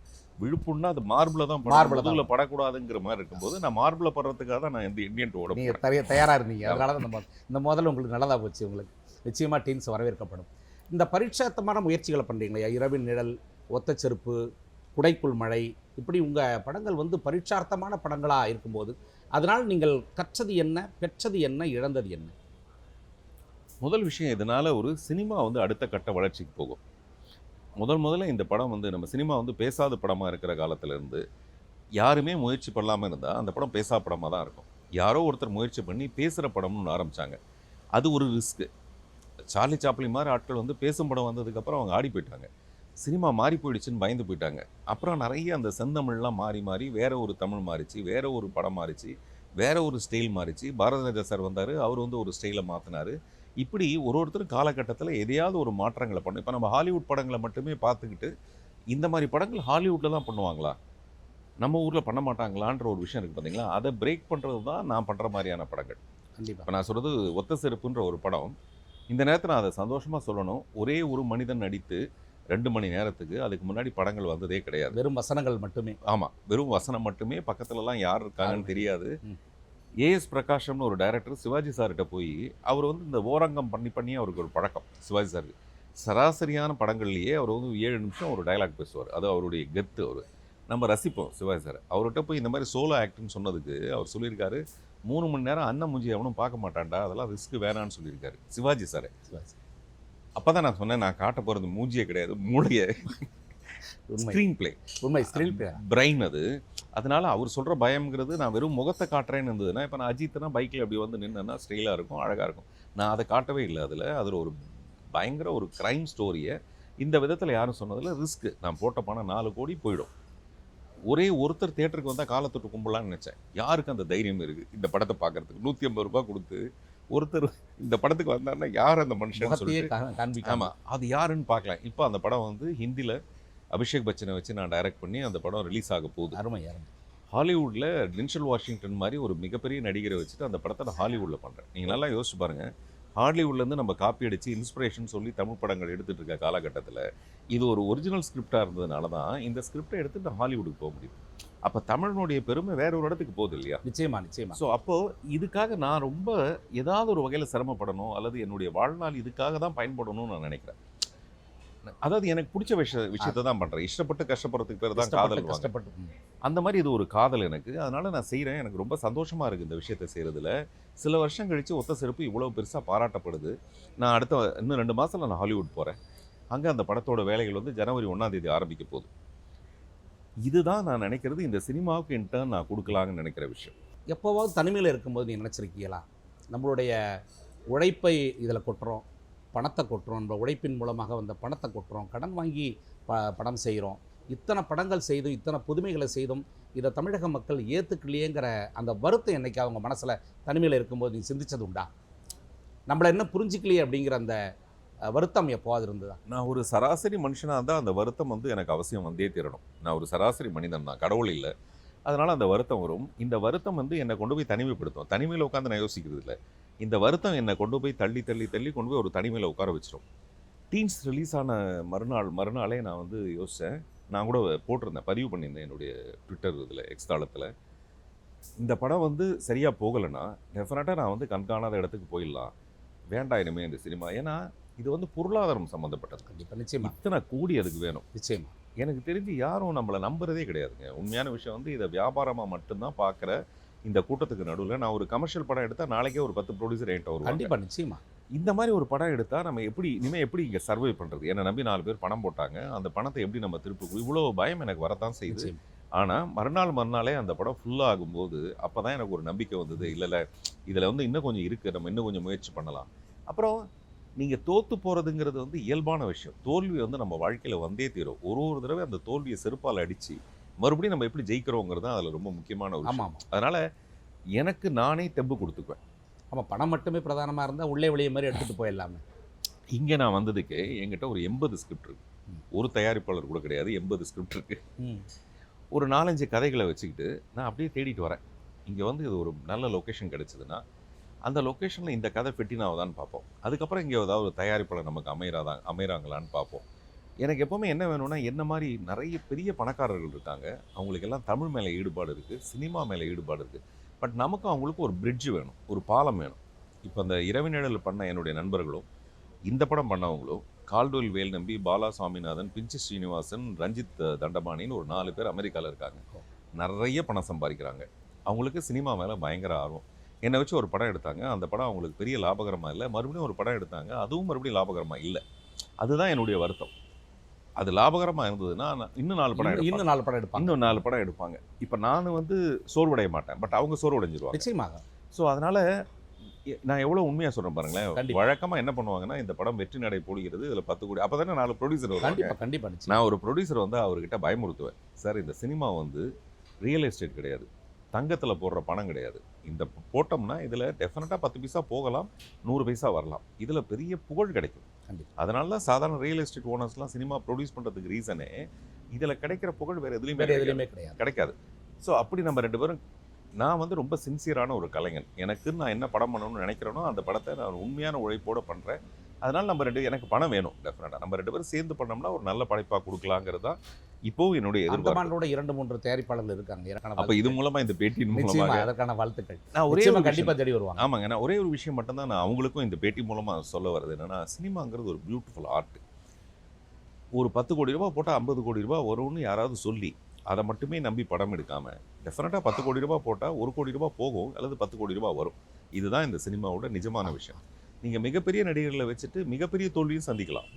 விழுப்புன்னா அது மார்பில் தான் மார்பிளில் படக்கூடாதுங்கிற மாதிரி இருக்கும்போது நான் மார்பில் படுறதுக்காக தான் நான் இந்த இந்தியன் 2 ஓட நீங்கள் தயாராக இருந்தீங்க. அதனால தான் இந்த முதல்ல உங்களுக்கு நல்லதாக போச்சு. உங்களுக்கு நிச்சயமாக டீன்ஸ் வரவேற்கப்படும். இந்த பரீட்சாத்தமான முயற்சிகளை பண்ணுறீங்களா? இரவின் நிழல், ஒத்த செருப்பு, குடைக்குள் மழை, இப்படி உங்கள் படங்கள் வந்து பரீட்சார்த்தமான படங்களாக இருக்கும்போது அதனால் நீங்கள் கற்றது என்ன, பெற்றது என்ன, இழந்தது என்ன? முதல் விஷயம், இதனால் ஒரு சினிமா வந்து அடுத்த கட்ட வளர்ச்சிக்கு போகும். முதல்ல இந்த படம் வந்து நம்ம சினிமா வந்து பேசாத படமாக இருக்கிற காலத்திலேருந்து யாருமே முயற்சி பண்ணாமல் இருந்தால் அந்த படம் பேசா படமாக தான் இருக்கும். யாரோ ஒருத்தர் முயற்சி பண்ணி பேசுகிற படம்னு ஆரம்பித்தாங்க. அது ஒரு ரிஸ்க்கு. சார்லி சாப்ளின் மாதிரி ஆட்கள் வந்து பேசும் படம் வந்ததுக்கப்புறம் அவங்க ஆடி போயிட்டாங்க. சினிமா மாறி போயிடுச்சுன்னு பயந்து போயிட்டாங்க. அப்புறம் நிறைய அந்த செந்தமிழ்லாம் மாறி வேற ஒரு தமிழ் மாறிச்சு, வேற ஒரு படம் மாறிச்சு, வேற ஒரு ஸ்டைல் மாறிச்சு. பாரதிராஜா சார் வந்தார், அவர் வந்து ஒரு ஸ்டைலை மாற்றினார். இப்படி ஒருத்தரும் காலகட்டத்தில் எதையாவது ஒரு மாற்றங்களை பண்ணும். இப்போ நம்ம ஹாலிவுட் படங்களை மட்டுமே பார்த்துக்கிட்டு இந்த மாதிரி படங்கள் ஹாலிவுட்டில் தான் பண்ணுவாங்களா, நம்ம ஊரில் பண்ண மாட்டாங்களான்ற ஒரு விஷயம் இருக்குது பார்த்தீங்களா? அதை பிரேக் பண்ணுறது தான் நான் பண்ணுற மாதிரியான படங்கள். கண்டிப்பாக. இப்போ நான் சொல்கிறது ஒத்த செருப்புன்ற ஒரு படம். இந்த நேரத்தில் நான் அதை சந்தோஷமாக சொல்லணும். ஒரே ஒரு மனிதன் நடித்து 2 மணி நேரத்துக்கு, அதுக்கு முன்னாடி படங்கள் வந்ததே கிடையாது. வெறும் வசனங்கள் மட்டுமே. ஆமாம், வெறும் வசனம் மட்டுமே. பக்கத்துலலாம் யார் இருக்காங்கன்னு தெரியாது. ஏஎஸ் பிரகாஷம்னு ஒரு டைரக்டர் சிவாஜி சார்கிட்ட போய் அவர் வந்து இந்த ஓரங்கம் பண்ணி அவருக்கு ஒரு பழக்கம். சிவாஜி சாருக்கு சராசரியான படங்கள்லேயே அவர் வந்து 7 நிமிஷம் ஒரு டயலாக் பேசுவார். அது அவருடைய கெத்து. அவர் நம்ம ரசிப்போம் சிவாஜி சார். அவர்கிட்ட போய் இந்த மாதிரி சோலோ ஆக்டின்னு சொன்னதுக்கு அவர் சொல்லியிருக்காரு, 3 மணி நேரம் அண்ணன் மூஞ்சி எவனும் பார்க்க மாட்டான்டா, அதெல்லாம் ரிஸ்க் வேணான்னு சொல்லியிருக்காரு சிவாஜி சார். அப்போ தான் நான் சொன்னேன், நான் காட்ட போகிறது மூஞ்சியே கிடையாது, மூளையை. ஸ்க்ரீன் பிளே, உண்மை, ஸ்க்ரீன் பிளே, பிரெயின் அது. அதனால அவர் சொல்கிற பயம்ங்கிறது நான் வெறும் முகத்தை காட்டுறேன்னு இருந்ததுன்னா, இப்போ நான் அஜித்னா பைக்கில் அப்படி வந்து நின்னா ஸ்டைலாக இருக்கும், அழகாக இருக்கும். நான் அதை காட்டவே இல்லை. அதில் ஒரு பயங்கர ஒரு க்ரைம் ஸ்டோரியை இந்த விதத்தில் யாரும் சொன்னதில் ரிஸ்க்கு. நான் போட்ட பணம் 4 கோடி போயிடும். ஒரே ஒருத்தர் தியேட்டருக்கு வந்தால் காலத்தொட்டு கும்பலான்னு நினச்சேன். யாருக்கு அந்த தைரியம் இருக்குது இந்த படத்தை பார்க்குறதுக்கு? 150 ரூபா கொடுத்து ஒருத்தர் இந்த படத்துக்கு வந்தாருன்னா யார் அந்த மனுஷன் சொல்லிட்டு, ஆமாம், அது யாருன்னு பார்க்கலாம். இப்போ அந்த படம் வந்து ஹிந்தியில் அபிஷேக் பச்சனை வச்சு நான் டைரக்ட் பண்ணி அந்த படம் ரிலீஸ் ஆக போகுது. அருமை. ஹாலிவுட்டில் டென்ஷல் வாஷிங்டன் மாதிரி ஒரு மிகப்பெரிய நடிகரை வச்சுட்டு அந்த படத்தை நான் ஹாலிவுட்டில் பண்ணுறேன். நீங்கள் நல்லா யோசிச்சு பாருங்கள். ஹாலிவுட்லேருந்து நம்ம காப்பி அடித்து இன்ஸ்பிரேஷன் சொல்லி தமிழ் படங்கள் எடுத்துகிட்டு இருக்க காலகட்டத்தில் இது ஒரு ஒரிஜினல் ஸ்கிரிப்டாக இருந்ததுனால தான் இந்த ஸ்கிரிப்டை எடுத்துகிட்டு ஹாலிவுட்டுக்கு போக முடியும். அப்போ தமிழனுடைய பெருமை வேற ஒரு இடத்துக்கு போகுது இல்லையா? நிச்சயமா. ஸோ அப்போது இதுக்காக நான் ரொம்ப ஏதாவது ஒரு வகையில் சிரமப்படணும், அல்லது என்னுடைய வாழ்நாள் இதுக்காக தான் பயன்படணும்னு நான் நினைக்கிறேன். அதாவது எனக்கு பிடிச்ச விஷயத்தை தான் பண்ணுறேன். இஷ்டப்பட்டு கஷ்டப்படுறதுக்கு பேர் தான் காதல். அந்த மாதிரி இது ஒரு காதல் எனக்கு. அதனால் நான் செய்கிறேன். எனக்கு ரொம்ப சந்தோஷமாக இருக்குது இந்த விஷயத்தை செய்கிறதுல. சில வருஷம் கழித்து ஒத்த செருப்பு இவ்வளோ பெருசாக பாராட்டப்படுது. நான் இன்னும் 2 மாதத்தில் நான் ஹாலிவுட் போகிறேன். அங்கே அந்த படத்தோட வேலைகள் வந்து ஜனவரி 1ஆம் தேதி ஆரம்பிக்க போகுது. இதுதான் நான் நினைக்கிறது இந்த சினிமாவுக்கு இன்டர்ன் நான் கொடுக்கலாங்கன்னு நினைக்கிற விஷயம். எப்போவாவது தனிமையில் இருக்கும்போது நீ நினச்சிருக்கீங்களா, நம்மளுடைய உழைப்பை இதில் கொட்டுறோம், பணத்தை கொட்டுறோம், நம்ம உழைப்பின் மூலமாக வந்த பணத்தை கொட்டுறோம், கடன் வாங்கி படம் செய்கிறோம், இத்தனை படங்கள் செய்தும் இத்தனை புதுமைகளை செய்தும் இதை தமிழக மக்கள் ஏற்றுக்கலையேங்கிற அந்த வருத்தம் என்னைக்கு அவங்க மனசில் தனிமையில் இருக்கும்போது நீ சிந்திச்சது உண்டா? நம்மளை என்ன புரிஞ்சிக்கலையே அப்படிங்கிற அந்த வருத்தம் எப்போவாது இருந்ததா? நான் ஒரு சராசரி மனுஷனாக இருந்தால் அந்த வருத்தம் வந்து எனக்கு அவசியம் வந்தே தீரணும். நான் ஒரு சராசரி மனிதன் தான், கடவுள் இல்லை. அதனால் அந்த வருத்தம் வரும். இந்த வருத்தம் வந்து என்னை கொண்டு போய் தனிமைப்படுத்தும். தனிமையில் உட்காந்து நான் யோசிக்கிறது இல்லை. இந்த வருத்தம் என்னை கொண்டு போய் தள்ளி தள்ளி தள்ளி கொண்டு போய் ஒரு தனிமையில் உட்கார வச்சிடும். டீன்ஸ் ரிலீஸ் ஆன மறுநாளே நான் வந்து யோசித்தேன். நான் கூட போட்டிருந்தேன், பதிவு பண்ணியிருந்தேன் என்னுடைய ட்விட்டர் இதில், எக்ஸ் தளத்தில். இந்த படம் வந்து சரியாக போகலைன்னா டெஃபினட்டாக நான் வந்து கண்காணாத இடத்துக்கு போயிடலாம். வேண்டாம் இனிமேல் இந்த சினிமா. ஏன்னா இது வந்து பொருளாதாரம் சம்மந்தப்பட்டது. கண்டிப்பாக, நிச்சயமா, இத்தனை கூடி அதுக்கு வேணும். நிச்சயமா. எனக்கு தெரிஞ்சு யாரும் நம்மளை நம்புறதே கிடையாதுங்க. உண்மையான விஷயம் வந்து இதை வியாபாரமாக மட்டும்தான் பார்க்குற இந்த கூட்டத்துக்கு நடுவில் நான் ஒரு கமர்ஷியல் படம் எடுத்தால் நாளைக்கே ஒரு 10 ப்ரொடியூசர் என்கிட்ட வருவாங்க. கண்டிப்பாக, நிச்சயமா. இந்த மாதிரி ஒரு படம் எடுத்தால் நம்ம இனிமேல் எப்படி இங்கே சர்வை பண்ணுறது? என்னை நம்பி 4 பேர் பணம் போட்டாங்க, அந்த பணத்தை எப்படி நம்ம திருப்பி, இவ்வளோ பயம் எனக்கு வரத்தான் செய்யுது. நிச்சயமா. ஆனால் மறுநாளே அந்த படம் ஃபுல்லாக ஆகும்போது அப்போ தான் எனக்கு ஒரு நம்பிக்கை வந்தது. இல்லை இதில் வந்து இன்னும் கொஞ்சம் இருக்குது, நம்ம இன்னும் கொஞ்சம் முயற்சி பண்ணலாம். அப்புறம் நீங்கள் தோற்று போகிறதுங்கிறது வந்து இயல்பான விஷயம். தோல்வி வந்து நம்ம வாழ்க்கையில் வந்தே தீரும். ஒரு தடவை அந்த தோல்வியை செருப்பால் அடித்து மறுபடியும் நம்ம எப்படி ஜெயிக்கிறோங்கிறது தான் அதில் ரொம்ப முக்கியமான ஒரு விஷயம். ஆமாம். அதனால் எனக்கு நானே தெம்பு கொடுத்துக்குவேன். ஆமாம், பணம் மட்டுமே பிரதானமாக இருந்தால் உள்ளே வெளியே மாதிரி எடுத்துகிட்டு போயிடலாமே. இங்கே நான் வந்ததுக்கு என்கிட்ட ஒரு 80 ஸ்கிரிப்ட் இருக்குது. ஒரு தயாரிப்பாளர் கூட கிடையாது, 80 ஸ்கிரிப்ட் இருக்குது. ஒரு 4-5 கதைகளை வச்சுக்கிட்டு நான் அப்படியே தேடிட்டு வரேன். இங்கே வந்து இது ஒரு நல்ல லொக்கேஷன் கிடச்சிதுன்னா அந்த லொக்கேஷனில் இந்த கதை ஃபிட்டினாவதான்னு பார்ப்போம். அதுக்கப்புறம் இங்கே ஏதாவது ஒரு தயாரிப்பாளர் நமக்கு அமைகிறாங்களான்னு பார்ப்போம். எனக்கு எப்போவுமே என்ன வேணும்னா, என்ன மாதிரி நிறைய பெரிய பணக்காரர்கள் இருக்காங்க, அவங்களுக்கெல்லாம் தமிழ் மேலே ஈடுபாடு இருக்குது, சினிமா மேலே ஈடுபாடு இருக்குது. பட் நமக்கும் அவங்களுக்கும் ஒரு பிரிட்ஜ் வேணும், ஒரு பாலம் வேணும். இப்போ அந்த இரவு நிழல் பண்ண என்னுடைய நண்பர்களும், இந்த படம் பண்ணவங்களும், கால்டுவெல் வேல் நம்பி, பாலா சாமிநாதன், பிஞ்சி ஸ்ரீனிவாசன், ரஞ்சித் தண்டபாணின்னு ஒரு 4 பேர் அமெரிக்காவில் இருக்காங்க. நிறைய பணம் சம்பாதிக்கிறாங்க. அவங்களுக்கு சினிமா மேலே பயங்கர ஆர்வம். என்னை வச்சு ஒரு படம் எடுத்தாங்க. அந்த படம் அவங்களுக்கு பெரிய லாபகரமாக இல்லை. மறுபடியும் ஒரு படம் எடுத்தாங்க, அதுவும் மறுபடியும் லாபகரமாக இல்லை. அதுதான் என்னுடைய வருத்தம். அது லாபகரமாக இருந்ததுன்னா இன்னும் 4 படம் எடுப்பாங்க. இன்னும் 4 படம் எடுப்பாங்க. இப்போ நான் வந்து சோர்வடைய மாட்டேன், பட் அவங்க சோர்வடைஞ்சிருவாங்க. நிச்சயமாக. ஸோ அதனால் நான் எவ்வளோ உண்மையாக சொல்கிறேன் பாருங்களேன். வழக்கமாக என்ன பண்ணுவாங்கன்னா, இந்த படம் வெற்றி நடை போடுகிறது, இதில் 10 கோடி, அப்போ தானே 4 ப்ரொடியூசர் வருவாங்க. கண்டிப்பாக. நான் ஒரு ப்ரொடியூசர் வந்து அவர்கிட்ட பயமுறுத்துவேன். சார், இந்த சினிமா வந்து ரியல் எஸ்டேட் கிடையாது, தங்கத்தில் போடுற பணம் கிடையாது. இந்த போட்டோம்னா இதில் டெஃபினட்டாக 10 பைசா போகலாம், 100 பைசா வரலாம். இதில் பெரிய புகழ் கிடைக்கும். அதனால தான் சாதாரண ரியல் எஸ்டேட் ஓனர்ஸ்லாம் சினிமா ப்ரொடியூஸ் பண்ணுறதுக்கு ரீசனே இதில் கிடைக்கிற புகழ் வேறு எதுலேயுமே கிடைக்காது. ஸோ அப்படி நம்ம 2 பேரும், நான் வந்து ரொம்ப சின்சியரான ஒரு கலைஞன். எனக்கு நான் என்ன படம் பண்ணணும்னு நினைக்கிறேனோ அந்த படத்தை நான் உண்மையான உழைப்போடு பண்ணுறேன். அதனால் நம்ம எனக்கு பணம் வேணும். டெஃபினட்டாக நம்ம 2 பேரும் சேர்ந்து பண்ணோம்னா ஒரு நல்ல படைப்பாக கொடுக்கலாங்கிறது தான் இப்போவும் என்னுடைய எதிர்பார்ப்பு. 2-3 தயாரிப்பாளர்கள் இருக்காங்க. அப்போ இது மூலமாக, இந்த பேட்டியின் மூலமாக அதற்கான வாழ்த்துக்கள். நான் ஒரே கண்டிப்பாக தேடி வருவாங்க. ஆமாங்க, நான் ஒரே ஒரு விஷயம் மட்டும்தான் நான் அவங்களுக்கும் இந்த பேட்டி மூலமாக சொல்ல வருது. என்னென்னா, சினிமாங்கிறது ஒரு பியூட்டிஃபுல் ஆர்ட். ஒரு 10 கோடி ரூபா போட்டால் 50 கோடி ரூபா வரும்னு யாராவது சொல்லி அதை மட்டுமே நம்பி படம் எடுக்காமல், டெஃபினட்டாக 10 கோடி ரூபா போட்டால் 1 கோடி ரூபா போகும், அல்லது 10 கோடி ரூபா வரும். இதுதான் இந்த சினிமாவோட நிஜமான விஷயம். நீங்கள் மிகப்பெரிய நடிகர்களை வச்சுட்டு மிகப்பெரிய தோல்வியும் சந்திக்கலாம்.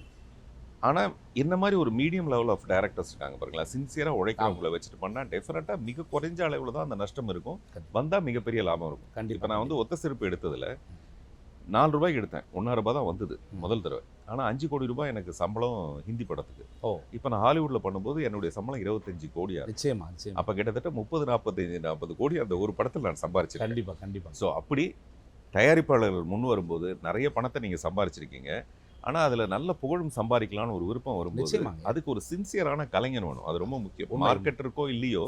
ஆனால் என்ன மாதிரி ஒரு மீடியம் லெவல் ஆஃப் டைரக்டர்ஸ் இருக்காங்க பாருங்களா, சின்சியராக உழைக்கிறவங்களை வச்சுட்டு பண்ணால் டெஃபினட்டாக மிக குறைஞ்ச அளவில் தான் அந்த நஷ்டம் இருக்கும், வந்தால் மிகப்பெரிய லாபம் இருக்கும். இப்போ நான் வந்து ஒத்த செருப்பு எடுத்ததில் 4 ரூபாய்க்கு எடுத்தேன், 1.5 ரூபாய் தான் வந்தது முதல் தடவை. ஆனால் 5 கோடி ரூபாய் எனக்கு சம்பளம் ஹிந்தி படத்துக்கு. இப்போ நான் ஹாலிவுட்டில் பண்ணும்போது என்னுடைய சம்பளம் 25 கோடியா. நிச்சயமா. அப்போ கிட்டத்தட்ட 30-40 கோடி அந்த ஒரு படத்தில் நான் சம்பாரிச்சேன். கண்டிப்பாக. ஸோ அப்படி தயாரிப்பாளர்கள் முன் வரும்போது நிறைய பணத்தை நீங்கள் சம்பாரிச்சிருக்கீங்க. ஆனால் அதில் நல்ல புகழும் சம்பாதிக்கலான்னு ஒரு விருப்பம் வரும்போது அதுக்கு ஒரு சின்சியரான கலைஞன் வேணும். அது ரொம்ப முக்கியம். மார்க்கெட் இருக்கோ இல்லையோ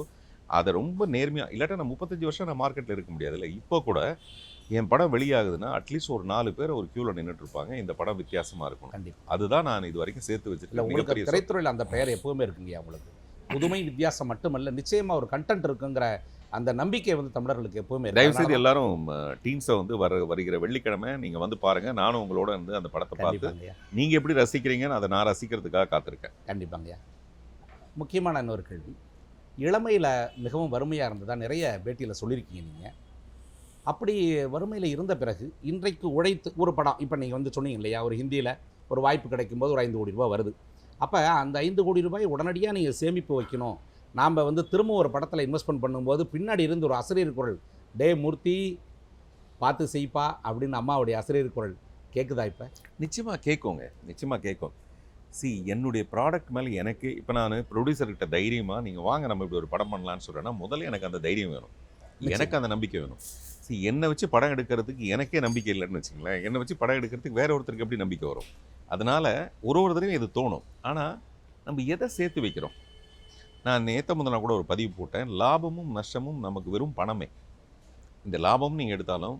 அதை ரொம்ப நேர்மையாக, இல்லாட்டா நான் 35 வருஷம் நான் மார்க்கெட்டில் இருக்க முடியாது. இல்லை, இப்போ கூட என் படம் வெளியாகுதுன்னா அட்லீஸ்ட் ஒரு 4 பேர் ஒரு க்யூவில் நின்றுட்டு இருப்பாங்க. இந்த படம் வித்தியாசமாக இருக்கும். கண்டிப்பாக. அதுதான் நான் இது வரைக்கும் சேர்த்து வச்சுருக்கேன். உங்களுக்கு திரைத்துறையில் அந்த பெயர் எப்பவுமே இருக்குங்க. உங்களுக்கு புதுமை, வித்தியாசம் மட்டுமல்ல, நிச்சயமாக ஒரு கண்டென்ட் இருக்குங்கிற அந்த நம்பிக்கை வந்து தமிழர்களுக்கு எப்பவுமே. தயவுசெய்து எல்லாரும் டீம்ஸை வந்து வருகிற வெள்ளிக்கிழமை நீங்கள் வந்து பாருங்கள். நானும் உங்களோட வந்து அந்த படத்தை பார்த்து நீங்கள் எப்படி ரசிக்கிறீங்கன்னு அதை நான் ரசிக்கிறதுக்காக காத்திருக்கேன். கண்டிப்பாங்கய்யா. முக்கியமான இன்னொரு கேள்வி, இளமையில் மிகவும் வறுமையாக இருந்ததா நிறைய பேட்டியில் சொல்லியிருக்கீங்க நீங்கள். அப்படி வறுமையில் இருந்த பிறகு இன்றைக்கு உழைத்து ஒரு படம், இப்போ நீங்கள் வந்து சொன்னீங்க இல்லையா, ஒரு ஹிந்தியில் ஒரு வாய்ப்பு கிடைக்கும்போது ஒரு 5 கோடி ரூபா வருது. அப்போ அந்த 5 கோடி ரூபாய் உடனடியாக நீங்கள் சேமிப்பு வைக்கணும். நாம் வந்து திரும்ப ஒரு படத்தில் இன்வெஸ்ட்மெண்ட் பண்ணும்போது பின்னாடி இருந்து ஒரு ஆசிரியர் குரல், டே மூர்த்தி பார்த்து செய்ப்பா அப்படின்னு அம்மாவுடைய ஆசிரியர் குரல் கேட்குதா? இப்போ நிச்சயமாக கேட்கும். என்னுடைய ப்ராடக்ட் மேலே எனக்கு இப்போ நான் ப்ரொடியூசர்கிட்ட தைரியமாக நீங்கள் வாங்க நம்ம இப்படி ஒரு படம் பண்ணலான்னு சொல்கிறேன்னா முதல்ல எனக்கு அந்த தைரியம் வேணும், எனக்கு அந்த நம்பிக்கை வேணும். என்னை வச்சு படம் எடுக்கிறதுக்கு எனக்கே நம்பிக்கை இல்லைன்னு வச்சுங்களேன். என்னை வச்சு படம் எடுக்கிறதுக்கு வேற ஒருத்தருக்கு எப்படி நம்பிக்கை வரும்? அதனால ஒரு தடவையும் இது தோணும். ஆனால் நம்ம எதை சேர்த்து வைக்கிறோம்? நான் நேற்று முந்தினா கூட ஒரு பதிவு போட்டேன். லாபமும் நஷ்டமும் நமக்கு வெறும் பணமே. இந்த லாபம்னு நீங்கள் எடுத்தாலும்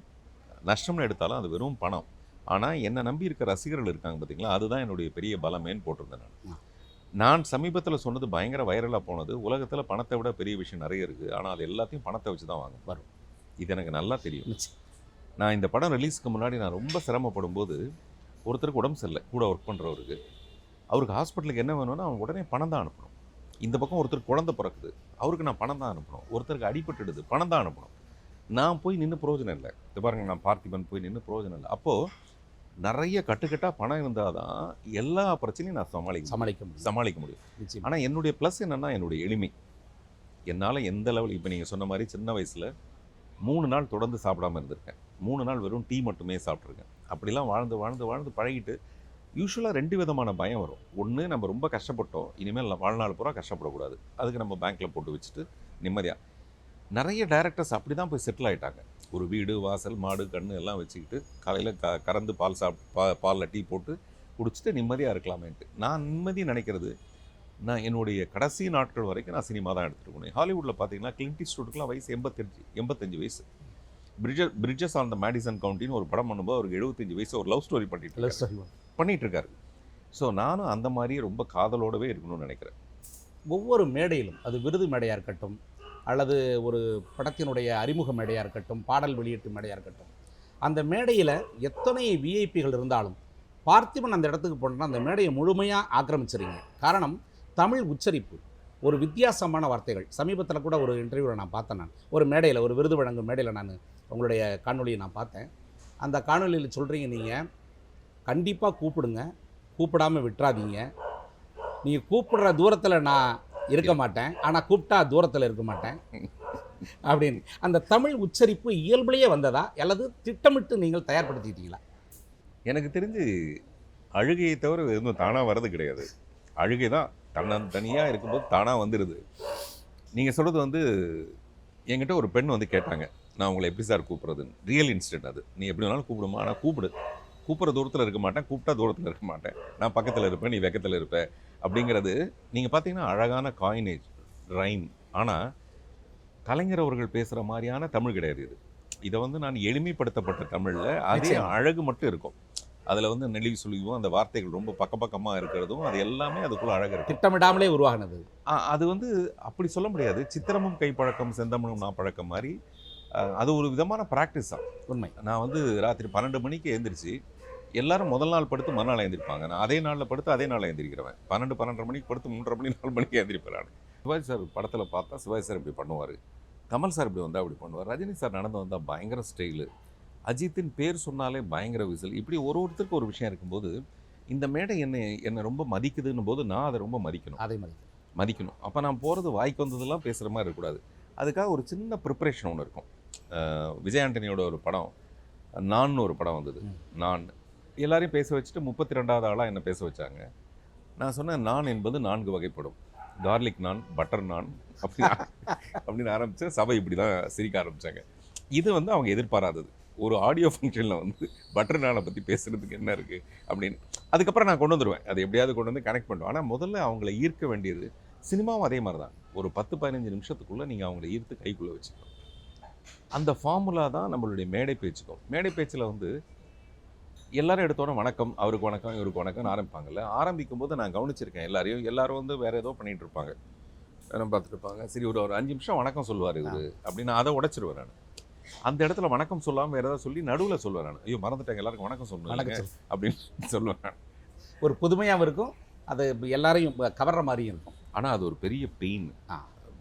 நஷ்டம்னு எடுத்தாலும் அது வெறும் பணம். ஆனால் என்னை நம்பி இருக்க ரசிகர்கள் இருக்காங்க பார்த்தீங்களா, அதுதான் என்னுடைய பெரிய பலமேன்னு போட்டிருந்தேன் நான். நான் சமீபத்தில் சொன்னது பயங்கர வைரலாக போனது. உலகத்தில் பணத்தை விட பெரிய விஷயம் நிறைய இருக்குது. ஆனால் அது எல்லாத்தையும் பணத்தை வச்சு தான் வாங்க வரும். இது எனக்கு நல்லா தெரியும். நான் இந்த படம் ரிலீஸ்க்கு முன்னாடி நான் ரொம்ப சிரமப்படும் போது ஒருத்தருக்கு உடம்பு சரியில்லை, கூட ஒர்க் பண்ணுறவருக்கு. அவருக்கு ஹாஸ்பிட்டலுக்கு என்ன வேணும்னா அவங்க உடனே பணம் தான் அனுப்பணும். இந்த பக்கம் ஒருத்தருக்கு குழந்தை பிறக்குது, அவருக்கு நான் பணம் தான் அனுப்பணும். ஒருத்தருக்கு அடிபட்டுடுது, பணம் தான் அனுப்பணும். நான் போய் நின்று பிரயோஜனம் இல்லை. இது பாருங்க, நான் பார்த்திபன் போய் நின்று பிரயோஜனம் இல்லை. அப்போது நிறைய கட்டுக்கட்டாக பணம் இருந்தால் தான் எல்லா பிரச்சனையும் நான் சமாளிக்க முடியும். ஆனால் என்னுடைய ப்ளஸ் என்னென்னா என்னுடைய எளிமை. என்னால் எந்த லெவல், இப்போ நீங்கள் சொன்ன மாதிரி சின்ன வயசில் 3 நாள் தொடர்ந்து சாப்பிடாமல் இருந்திருக்கேன். 3 நாள் வெறும் டீ மட்டுமே சாப்பிட்ருக்கேன். அப்படிலாம் வாழ்ந்து பழகிட்டு யூஸ்வலாக 2 விதமான பயம் வரும். ஒன்று, நம்ம ரொம்ப கஷ்டப்பட்டோம், இனிமேல் வாழ்நாள் பூரா கஷ்டப்படக்கூடாது, அதுக்கு நம்ம பேங்க்கில் போட்டு வச்சுட்டு நிம்மதியாக. நிறைய டைரக்டர்ஸ் அப்படி தான் போய் செட்டில் ஆகிட்டாங்க. ஒரு வீடு, வாசல், மாடு, கன்று எல்லாம் வச்சுக்கிட்டு காலையில் கறந்து பாலில் டீ போட்டு குடிச்சிட்டு நிம்மதியாக இருக்கலாமேன்ட்டு. நான் நிம்மதி நினைக்கிறது, நான் என்னுடைய கடைசி நாட்கள் வரைக்கும் நான் சினிமா தான் எடுத்துகிட்டு போனேன். ஹாலிவுட்டில் பார்த்தீங்கன்னா கிளின்ட் ஈஸ்ட்வுட்க்குலாம் வயசு 85 வயசு. பிரிட்ஜஸ் ஆன் த மேடிசன் கவுண்டின்னு ஒரு படம் பண்ணும்போது அவருக்கு 75 வயசு. ஒரு லவ் ஸ்டோரி பண்ணிட்டு இருக்காரு. ஸோ நானும் அந்த மாதிரி ரொம்ப காதலோடவே இருக்கணும்னு நினைக்கிறேன். ஒவ்வொரு மேடையிலும், அது விருது மேடையாக இருக்கட்டும், அல்லது ஒரு படத்தினுடைய அறிமுக மேடையாக இருக்கட்டும், பாடல் வெளியீட்டு மேடையாக இருக்கட்டும், அந்த மேடையில் எத்தனை விஐபிகள் இருந்தாலும் பார்த்திபன் அந்த இடத்துக்கு போனோன்னா அந்த மேடையை முழுமையாக ஆக்கிரமிச்சிருங்க. காரணம், தமிழ் உச்சரிப்பு, ஒரு வித்தியாசமான வார்த்தைகள். சமீபத்தில் கூட ஒரு இன்டர்வியூவில் நான் பார்த்தேன். நான் ஒரு மேடையில், ஒரு விருது வழங்கும் மேடையில் நான் உங்களுடைய காணொலியை நான் பார்த்தேன். அந்த காணொலியில் சொல்கிறீங்க, நீங்கள் கண்டிப்பாக கூப்பிடுங்க, கூப்பிடாமல் விட்டுறாதீங்க, நீங்கள் கூப்பிடுற தூரத்தில் நான் இருக்க மாட்டேன், ஆனால் கூப்பிட்டா தூரத்தில் இருக்க மாட்டேன் அப்படின்னு. அந்த தமிழ் உச்சரிப்பு இயல்பிலேயே வந்ததா அல்லது திட்டமிட்டு நீங்கள் தயார்படுத்திட்டீங்களா? எனக்கு தெரிஞ்சு அழுகையை தவிர எதுவும் தானாக வர்றது கிடையாது. அழுகை தான் தனியாக இருக்கும்போது தானாக வந்துடுது. நீங்கள் சொல்கிறது வந்து, என்கிட்ட ஒரு பெண் வந்து கேட்டாங்க, நான் உங்களை எப்படி சார் கூப்பிட்றதுன்னு. ரியல் இன்சிடென்ட் அது. நீ எப்படி வேணாலும் கூப்பிடுமா, ஆனால் கூப்பிட்ற தூரத்தில் இருக்க மாட்டேன், கூப்பிட்டா தூரத்தில் இருக்க மாட்டேன், நான் பக்கத்தில் இருப்பேன், நீ வெக்கத்தில் இருப்ப அப்படிங்கிறது. நீங்கள் பார்த்தீங்கன்னா அழகான காயினேஜ், ரைம். ஆனால் கலைஞர் அவர்கள் பேசுகிற மாதிரியான தமிழ் கிடையாது இது. இதை வந்து நான் எளிமைப்படுத்தப்பட்ட தமிழில் அதே அழகு மட்டும் இருக்கும். அதில் வந்து நெளிவு சுழிவும், அந்த வார்த்தைகள் ரொம்ப பக்கமாக இருக்கிறதும், அது எல்லாமே அதுக்குள்ளே அழகாக இருக்கும். திட்டமிடாமலே உருவாகினது அது வந்து அப்படி சொல்ல முடியாது. சித்திரமும் கைப்பழக்கம் செந்தமிழும் நான் பழக்கம் மாதிரி அது ஒரு விதமான ப்ராக்டிஸ் தான். உண்மை. நான் வந்து ராத்திரி 12 மணிக்கு எழுந்திரிச்சு, எல்லாரும் முதல் நாள் படுத்து மறுநாள் எழுந்திருப்பாங்க, நான் அதே நாளில் படுத்து அதே நாளில் எழுந்திரிக்கிறவன். 12-12:30 மணிக்கு படுத்து 3:30 மணி 4 மணிக்கு எழுந்திரிப்பேன் நான். சிவாஜி சார் படத்தில் பார்த்தா சிவாஜி சார் இப்படி பண்ணுவார், கமல் சார் இப்படி வந்தால் அப்படி பண்ணுவார், ரஜினி சார் நடந்து வந்தால் பயங்கர ஸ்டைலு, அஜித்தின் பேர் சொன்னாலே பயங்கர விசில். இப்படி ஒருத்தருக்கு ஒரு விஷயம் இருக்கும்போது இந்த மேடை என்னை ரொம்ப மதிக்குதுன்னும் போது நான் அதை ரொம்ப மதிக்கணும். அப்போ நான் போகிறது வாய்க்கு வந்ததெல்லாம் பேசுகிற மாதிரி இருக்கக்கூடாது. அதுக்காக ஒரு சின்ன ப்ரிப்பரேஷன் ஒன்று இருக்கும். விஜய் ஆண்டனியோட ஒரு படம் நான் ஒரு படம் வந்தது. நான் எல்லாரையும் பேச வச்சுட்டு 32வது ஆளாக என்னை பேச வச்சாங்க. நான் சொன்னேன், நான் என்பது 4 வகைப்படும், கார்லிக் நான், பட்டர் நான் அப்படின்னு ஆரம்பித்தேன். சபை இப்படி தான் சிரிக்க ஆரம்பித்தாங்க. இது வந்து அவங்க எதிர்பாராதது. ஒரு ஆடியோ ஃபங்க்ஷனில் வந்து பட்டர் நானை பற்றி பேசுகிறதுக்கு என்ன இருக்குது அப்படின்னு. அதுக்கப்புறம் நான் கொண்டு வந்துடுவேன், அது எப்படியாவது கொண்டு வந்து கனெக்ட் பண்ணுவேன். ஆனால் முதல்ல அவங்கள ஈர்க்க வேண்டியது, சினிமாவும் அதே மாதிரி தான். ஒரு 10-15 நிமிஷத்துக்குள்ளே நீங்கள் அவங்கள ஈர்த்து கைக்குள்ளே வச்சுக்கணும். அந்த ஃபார்முலா தான் நம்மளுடைய மேடை பேச்சுக்கும். மேடை பேச்சில் வந்து எல்லாரும் எடுத்தோன்னே வணக்கம், அவருக்கு வணக்கம், இவருக்கு வணக்கம்னு ஆரம்பிப்பாங்கல்ல. ஆரம்பிக்கும் போது நான் கவனிச்சிருக்கேன், எல்லாரும் வந்து வேறு ஏதோ பண்ணிகிட்டு இருப்பாங்க, பார்த்துட்டு இருப்பாங்க. சரி, ஒரு 5 நிமிஷம் வணக்கம் சொல்லுவார் இவர் அப்படின்னு அதை உடைச்சிருவேன் நான். அந்த இடத்துல வணக்கம் சொல்லாமல் வேறு ஏதாவது சொல்லி நடுவில் சொல்லுவேன் நான். ஐயோ மறந்துட்டேங்க, எல்லாருக்கும் வணக்கம் சொல்லணும் அப்படின்னு சொல்லுவேன் நான். ஒரு புதுமையாகவும் இருக்கும், அது எல்லாரையும் கவர்ற மாதிரியும் இருக்கும். ஆனால் அது ஒரு பெரிய பெயின்,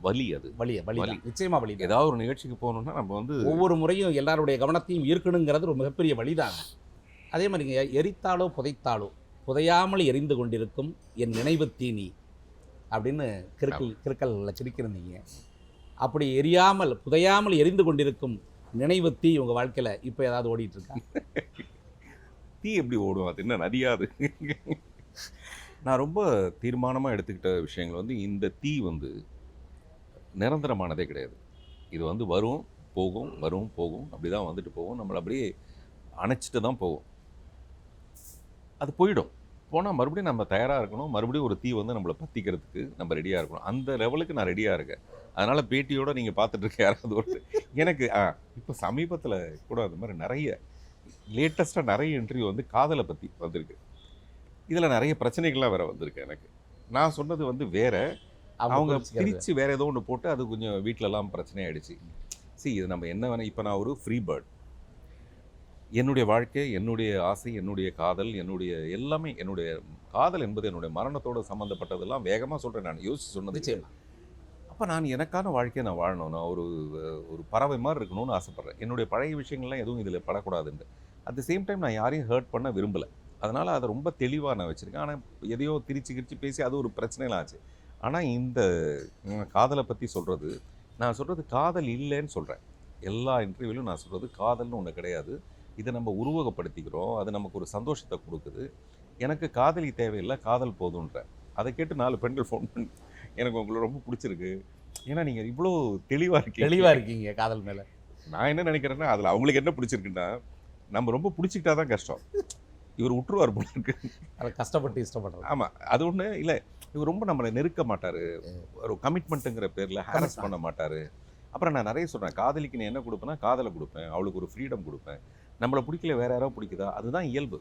வலி. அது வலி நிச்சயமாக வலி. ஏதாவது ஒரு நிகழ்ச்சிக்கு போகணுன்னா நம்ம வந்து ஒவ்வொரு முறையும் எல்லாருடைய கவனத்தையும் ஈர்க்கணுங்கிறது ஒரு மிகப்பெரிய வழிதான். அதே மாதிரி எரித்தாலோ புதைத்தாலோ புதையாமல் எரிந்து கொண்டிருக்கும் என் நினைவு தீனி அப்படின்னு கிறுக்கல்ல சிரிக்கிறீங்க. அப்படி எரியாமல் புதையாமல் எரிந்து கொண்டிருக்கும் நினைவு தீ உங்கள் வாழ்க்கையில் இப்போ ஏதாவது ஓடிட்டு இருக்கா? தீ எப்படி ஓடும்? அது என்ன நதியாது? நான் ரொம்ப தீர்மானமாக எடுத்துக்கிட்ட விஷயங்கள் வந்து, இந்த தீ வந்து நிரந்தரமானதே கிடையாது. இது வந்து வரும், போகும், வரும், போகும், அப்படி தான் வந்துட்டு போகும். நம்மளை அப்படியே அணைச்சிட்டு தான் போகும். அது போயிடும். போனால் மறுபடியும் நம்ம தயாராக இருக்கணும். மறுபடியும் ஒரு தீ வந்து நம்மளை பற்றிக்கிறதுக்கு நம்ம ரெடியாக இருக்கணும். அந்த லெவலுக்கு நான் ரெடியாக இருக்கேன். அதனால் பேட்டியோடு நீங்கள் பார்த்துட்டு இருக்க யாராவது ஒரு எனக்கு இப்போ சமீபத்தில் கூட அது மாதிரி நிறைய லேட்டஸ்ட்டாக நிறைய இன்டர்வியூ வந்து காதலை பற்றி வந்திருக்கு. இதில் நிறைய பிரச்சனைகள்லாம் வேறு வந்திருக்கு எனக்கு. நான் சொன்னது வந்து வேற, அவங்க பிரித்து வேறு ஏதோ ஒன்று போட்டு அது கொஞ்சம் வீட்டிலலாம் பிரச்சனையாயிடுச்சு. இது நம்ம என்ன வேணால், இப்போ நான் ஒரு ஃப்ரீ பேர்ட். என்னுடைய வாழ்க்கை, என்னுடைய ஆசை, என்னுடைய காதல், என்னுடைய எல்லாமே, என்னுடைய காதல் என்பது என்னுடைய மரணத்தோடு சம்மந்தப்பட்டதெல்லாம் வேகமாக சொல்கிறேன். நான் யோசிச்சு சொன்னது. அப்போ நான் எனக்கான வாழ்க்கையை நான் வாழணும். நான் ஒரு பறவை மாதிரி இருக்கணும்னு ஆசைப்பட்றேன். என்னுடைய பழைய விஷயங்கள்லாம் எதுவும் இதில் படக்கூடாதுன்ட்டு. அட் த சேம் டைம் நான் யாரையும் ஹர்ட் பண்ண விரும்பலை. அதனால் அதை ரொம்ப தெளிவாக நான் வச்சுருக்கேன். ஆனால் எதையோ கிரிச்சு பேசி அது ஒரு பிரச்சனைலாம் ஆச்சு. ஆனால் இந்த காதலை பற்றி சொல்கிறது, நான் சொல்கிறது காதல் இல்லைன்னு சொல்கிறேன். எல்லா இன்டர்வியூலையும் நான் சொல்கிறது காதல்னு ஒன்று கிடையாது. இதை நம்ம உருவகப்படுத்திக்கிறோம். அது நமக்கு ஒரு சந்தோஷத்தை கொடுக்குது. எனக்கு காதலி தேவையில்லை, காதல் போதுன்ற. அதை கேட்டு 4 பெண்கள் ஃபோன் பண்ணி எனக்கு உங்களை ரொம்ப பிடிச்சிருக்கு, ஏன்னா நீங்கள் இவ்வளோ தெளிவாக இருக்கீங்க காதல் மேலே. நான் என்ன நினைக்கிறேன்னா, அதில் அவங்களுக்கு என்ன பிடிச்சிருக்குன்னா, நம்ம ரொம்ப பிடிச்சிக்கிட்டா தான் கஷ்டம். இவர் விட்டுருவார் போல இருக்கு. அதை கஷ்டப்பட்டு இஷ்டப்படுறாரு. ஆமாம், அது ஒன்று இல்லை. இவர் ரொம்ப நம்மளை நெருக்க மாட்டார். ஒரு கமிட்மெண்ட்டுங்கிற பேரில் ஹாரஸ் பண்ண மாட்டார். அப்புறம் நான் நிறைய சொல்கிறேன், காதலிக்கு நான் என்ன கொடுப்பேன்னா காதலை கொடுப்பேன், அவளுக்கு ஒரு ஃப்ரீடம் கொடுப்பேன். நம்மளை பிடிக்கல, வேற யாராவது பிடிக்குதா, அதுதான் இயல்பு.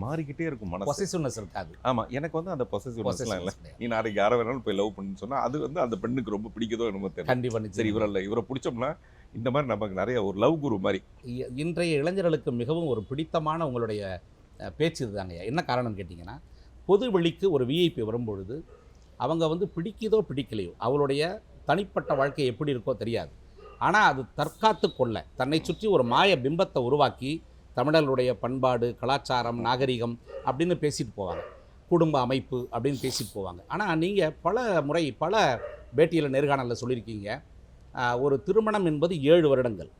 மாறிக்கிட்டே இருக்கும் மனசு. பொசசிவ்னஸ் இருக்காது. ஆமாம், எனக்கு வந்து அந்த பொசசிவ்னஸ்லாம் இல்லை. நீ நாளைக்கு யாரை வேணாலும் போய் லவ் பண்ணுன்னு சொன்னால் அது வந்து அந்த பெண்ணுக்கு ரொம்ப பிடிக்குதோ என்னமோ தெரியல. கண்டிப்பாக. சரி, இவரை பிடிச்சோம்னா இந்த மாதிரி நமக்கு நிறைய ஒரு லவ் குரு மாதிரி. இன்றைய இளைஞர்களுக்கு மிகவும் ஒரு பிடித்தமான உங்களுடைய பேச்சு இதுதாங்க. என்ன காரணம்னு கேட்டிங்கன்னா, பொது வெளிக்கு ஒரு விஐபி வரும்பொழுது அவங்க வந்து பிடிக்குதோ பிடிக்கலையோ, அவளுடைய தனிப்பட்ட வாழ்க்கை எப்படி இருக்கோ தெரியாது. ஆனால் அது தற்காத்து கொள்ள தன்னை சுற்றி ஒரு மாய பிம்பத்தை உருவாக்கி தமிழர்களுடைய பண்பாடு, கலாச்சாரம், நாகரிகம் அப்படின்னு பேசிட்டு போவாங்க. குடும்ப அமைப்பு அப்படின்னு பேசிட்டு போவாங்க. ஆனால் நீங்கள் பல முறை பல பேட்டியில் நேர்காணலில் சொல்லியிருக்கீங்க, ஒரு திருமணம் என்பது 7 வருடங்கள்.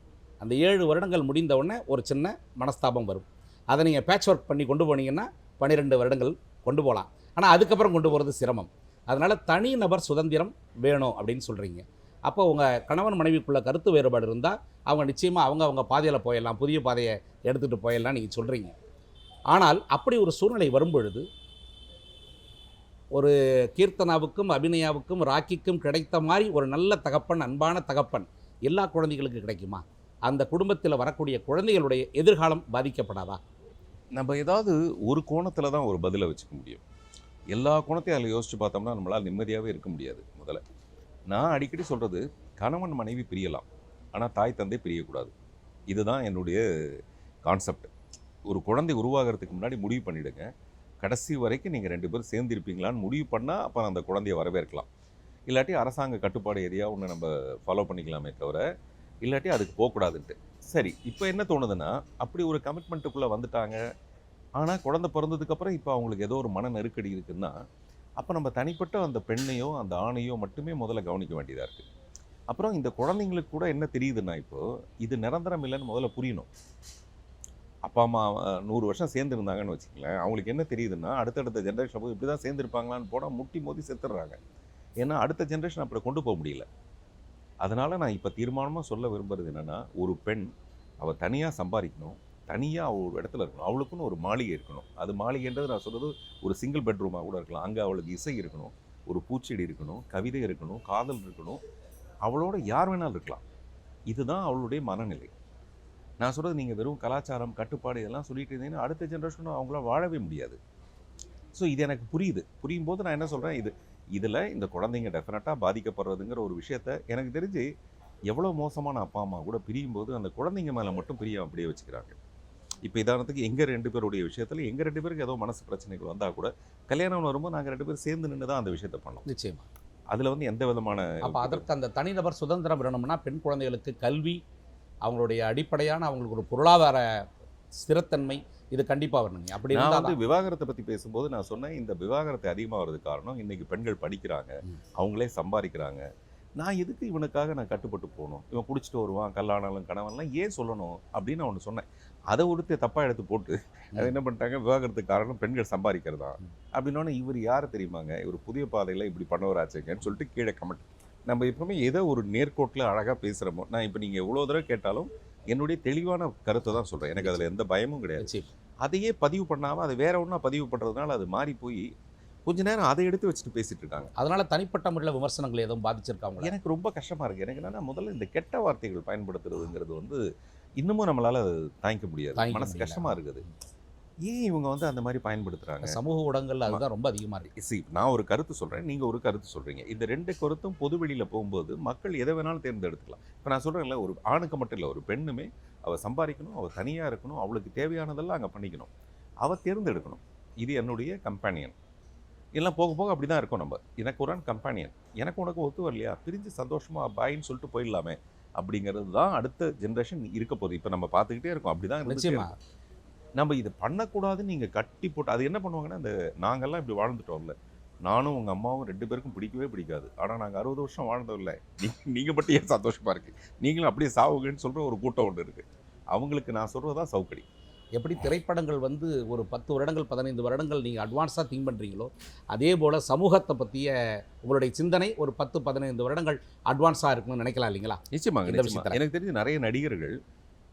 அந்த 7 வருடங்கள் முடிந்தவுடனே ஒரு சின்ன மனஸ்தாபம் வரும். அதை நீங்கள் பேட்ச் ஒர்க் பண்ணி கொண்டு போனீங்கன்னா 12 வருடங்கள் கொண்டு போகலாம். ஆனால் அதுக்கப்புறம் கொண்டு போகிறது சிரமம். அதனால் தனி நபர் சுதந்திரம் வேணும் அப்படின்னு சொல்கிறீங்க. அப்போ உங்கள் கணவன் மனைவிக்குள்ள கருத்து வேறுபாடு இருந்தால் அவங்க நிச்சயமாக அவங்க பாதையில் போயிடலாம், புதிய பாதையை எடுத்துகிட்டு போயிடலாம் நீங்கள் சொல்கிறீங்க. ஆனால் அப்படி ஒரு சூழ்நிலை வரும்பொழுது ஒரு கீர்த்தனாவுக்கும் அபிநயாவுக்கும் ராக்கிக்கும் கிடைத்த மாதிரி ஒரு நல்ல தகப்பன், அன்பான தகப்பன் எல்லா குழந்தைகளுக்கும் கிடைக்குமா? அந்த குடும்பத்தில் வரக்கூடிய குழந்தைகளுடைய எதிர்காலம் பாதிக்கப்படாதா? நம்ம ஏதாவது ஒரு கோணத்தில் தான் ஒரு பதிலை வச்சுக்க முடியும். எல்லா கோணத்தையும் அதில் யோசித்து பார்த்தோம்னா நம்மளால் நிம்மதியாகவே இருக்க முடியாது. முதல்ல நான் அடிக்கடி சொல்கிறது, கணவன் மனைவி பிரியலாம், ஆனால் தாய் தந்தை பிரியக்கூடாது. இதுதான் என்னுடைய கான்செப்ட். ஒரு குழந்தை உருவாகிறதுக்கு முன்னாடி முடிவு பண்ணிவிடுங்க. கடைசி வரைக்கும் நீங்கள் 2 பேரும் சேர்ந்துருப்பீங்களான்னு முடிவு பண்ணால் அப்போ அந்த குழந்தைய வரவேற்கலாம். இல்லாட்டி அரசாங்க கட்டுப்பாடு எதையா ஒன்று நம்ம ஃபாலோ பண்ணிக்கலாமே தவிர, இல்லாட்டி அதுக்கு போகக்கூடாதுன்ட்டு. சரி, இப்போ என்ன தோணுதுன்னா, அப்படி ஒரு கமிட்மெண்ட்டுக்குள்ளே வந்துட்டாங்க. ஆனால் குழந்தை பிறந்ததுக்கப்புறம் இப்போ அவங்களுக்கு ஏதோ ஒரு மன நெருக்கடி இருக்குன்னா, அப்போ நம்ம தனிப்பட்ட அந்த பெண்ணையோ அந்த ஆணையோ மட்டுமே முதல்ல கவனிக்க வேண்டியதாக இருக்குது. அப்புறம் இந்த குழந்தைங்களுக்கு கூட என்ன தெரியுதுன்னா, இப்போது இது நிரந்தரம் இல்லைன்னு முதல்ல புரியணும். அப்பா அம்மா 100 வருஷம் சேர்ந்துருந்தாங்கன்னு வச்சுக்கங்களேன், அவங்களுக்கு என்ன தெரியுதுன்னா, அடுத்தடுத்த ஜென்ரேஷன் போது இப்படி தான் சேர்ந்துருப்பாங்களான்னு போனால் முட்டி மோதி செத்துடுறாங்க. ஏன்னா அடுத்த ஜென்ரேஷன் அப்படி கொண்டு போக முடியல. அதனால் நான் இப்போ தீர்மானமாக சொல்ல விரும்புகிறது என்னென்னா, ஒரு பெண் அவள் தனியாக சம்பாதிக்கணும், தனியாக அவள் ஒரு இடத்துல இருக்கணும். அவளுக்குன்னு ஒரு மாளிகை இருக்கணும். அது மாளிகைன்றது நான் சொல்கிறது ஒரு சிங்கிள் பெட்ரூமாக கூட இருக்கலாம். அங்கே அவளுக்கு இசை இருக்கணும், ஒரு பூச்செடி இருக்கணும், கவிதை இருக்கணும், காதல் இருக்கணும். அவளோட யார் வேணாலும் இருக்கலாம். இதுதான் அவளுடைய மனநிலை. நான் சொல்கிறது, நீங்கள் வெறும் கலாச்சாரம், கட்டுப்பாடு இதெல்லாம் சொல்லிட்டு இருந்தீங்கன்னா அடுத்த ஜென்ரேஷனும் அவங்களால வாழவே முடியாது. ஸோ இது எனக்கு புரியும் போது நான் என்ன சொல்கிறேன், இதில் இந்த குழந்தைங்க டெஃபினட்டாக பாதிக்கப்படுறதுங்கிற ஒரு விஷயத்த எனக்கு தெரிஞ்சு எவ்வளோ மோசமான அப்பா அம்மா கூட பிரியும் போது அந்த குழந்தைங்க மேலே மட்டும் பிரியம் அப்படியே வச்சுக்கிறாங்க. இப்போ உதாரணத்துக்கு எங்கள் 2 பேருடைய விஷயத்தில் எங்கள் 2 பேருக்கு ஏதோ மனசு பிரச்சனைகள் வந்தால் கூட கல்யாணம் வரும்போது நாங்கள் 2 பேரும் சேர்ந்து நின்று தான் அந்த விஷயத்தை பண்ணோம். நிச்சயமாக அதில் வந்து எந்த விதமான அப்போ அதற்கு அந்த தனிநபர் சுதந்திரம் வேணும்னா பெண் குழந்தைகளுக்கு கல்வி, அவங்களுடைய அடிப்படையான அவங்களுக்கு ஒரு பொருளாதார ஸ்திரத்தன்மை இது கண்டிப்பாக வரணுங்க. அப்படி நான் வந்து விவாகரத்தை பற்றி பேசும்போது நான் சொன்னேன், இந்த விவாகரத்தை அதிகமாக வர்றதுக்கு காரணம் இன்றைக்கி பெண்கள் படிக்கிறாங்க, அவங்களே சம்பாதிக்கிறாங்க. நான் எதுக்கு இவனுக்காக நான் கட்டுப்பட்டு போகணும், இவன் குடிச்சிட்டு வருவான், கல்லானாலும் கணவன்லாம் ஏன் சொல்லணும் அப்படின்னு நான் ஒன்று சொன்னேன். அதை ஒருத்தர் தப்பாக எடுத்து போட்டு அதை என்ன பண்ணிட்டாங்க, விவாகரத்துக்கு காரணம் பெண்கள் சம்பாதிக்கிறதா அப்படின்னோடனே இவர் யார் தெரியுமாங்க, இவர் புதிய பாதையில் இப்படி பண்ணவராச்சுங்கன்னு சொல்லிட்டு கீழே கமெண்ட் நம்ம எப்பவுமே எதை ஒரு நேர்கோட்டில் அழகாக பேசுகிறோமோ, நான் இப்போ நீங்கள் எவ்வளோ தடவை கேட்டாலும் என்னுடைய தெளிவான கருத்தை தான் சொல்கிறேன். எனக்கு அதில் எந்த பயமும் கிடையாது. நிச்சயம். அதையே பதிவு பண்ணாமல் அது வேற ஒன்றா பதிவு பண்ணுறதுனால அது மாறி போய் கொஞ்ச நேரம் அதை எடுத்து வச்சுட்டு பேசிட்டு இருக்காங்க. அதனால தனிப்பட்ட முறையில் விமர்சனங்கள் எதுவும் பாதிச்சிருக்காங்களா? எனக்கு ரொம்ப கஷ்டமாக இருக்குது. எனக்கு என்னன்னா முதல்ல இந்த கெட்ட வார்த்தைகள் பயன்படுத்துறதுங்கிறது வந்து இன்னமும் நம்மளால் தாங்கிக்க முடியாது. தாங்கிக்க மனசு முடியல. கஷ்டமாக இருக்குது. ஏன் இவங்க வந்து அந்த மாதிரி பயன்படுத்துகிறாங்க? சமூக ஊடகங்கள்ல அதுதான் ரொம்ப அதிகமா இருக்கு. நான் ஒரு கருத்து சொல்கிறேன், நீங்கள் ஒரு கருத்து சொல்கிறீங்க. இந்த ரெண்டு கருத்தும் பொது வெளியில் போகும்போது மக்கள் எதை வேணாலும் தேர்ந்தெடுத்துக்கலாம். இப்போ நான் சொல்கிறேன்ல, ஒரு ஆணுக்கு மட்டும் இல்லை, ஒரு பெண்ணுமே அவள் சம்பாதிக்கணும், அவள் தனியாக இருக்கணும், அவளுக்கு தேவையானதெல்லாம் அங்கே பண்ணிக்கணும், அவள் தேர்ந்தெடுக்கணும். இது என்னுடைய கம்பேனியன். எல்லாம் போக போக அப்படி தான் இருக்கும். நம்ம எனக்கு ஒரு கம்பேனியன், எனக்கு உனக்கு ஒத்து வரலையா, பிரிஞ்சு சந்தோஷமாக பாயின்னு சொல்லிட்டு போயிடலாமே அப்படிங்கிறது தான் அடுத்த ஜென்ரேஷன் இருக்க போகுது. இப்போ நம்ம பார்த்துக்கிட்டே இருக்கோம். அப்படி தான் நிச்சயமா. நம்ம இது பண்ணக்கூடாதுன்னு நீங்கள் கட்டி போட்டு அது என்ன பண்ணுவாங்கன்னா, இந்த நாங்கள்லாம் இப்படி வாழ்ந்துட்டோம்ல, நானும் உங்கள் அம்மாவும் 2 பேருக்கும் பிடிக்கவே பிடிக்காது. ஆனால் நாங்கள் 60 வருஷம் வாழ்ந்தோம்ல, நீங்கள் மட்டும் ஏன் சந்தோஷமாக இருக்குது, நீங்களும் அப்படியே சாவுங்கன்னு சொல்கிற ஒரு கூட்டம் ஒன்று இருக்குது. அவங்களுக்கு நான் சொல்கிறது தான் சவுக்கடி. எப்படி திரைப்படங்கள் வந்து ஒரு 10 வருடங்கள் 15 வருடங்கள் நீங்கள் அட்வான்ஸாக திங்க் பண்ணுறீங்களோ, அதே போல் சமூகத்தை பற்றிய உங்களுடைய சிந்தனை ஒரு 10-15 வருடங்கள் அட்வான்ஸாக இருக்குன்னு நினைக்கலாம் இல்லைங்களா? நிச்சயமாங்க, இந்த நிச்சயமா. விஷயத்துல. எனக்கு தெரிஞ்சு நிறைய நடிகர்கள்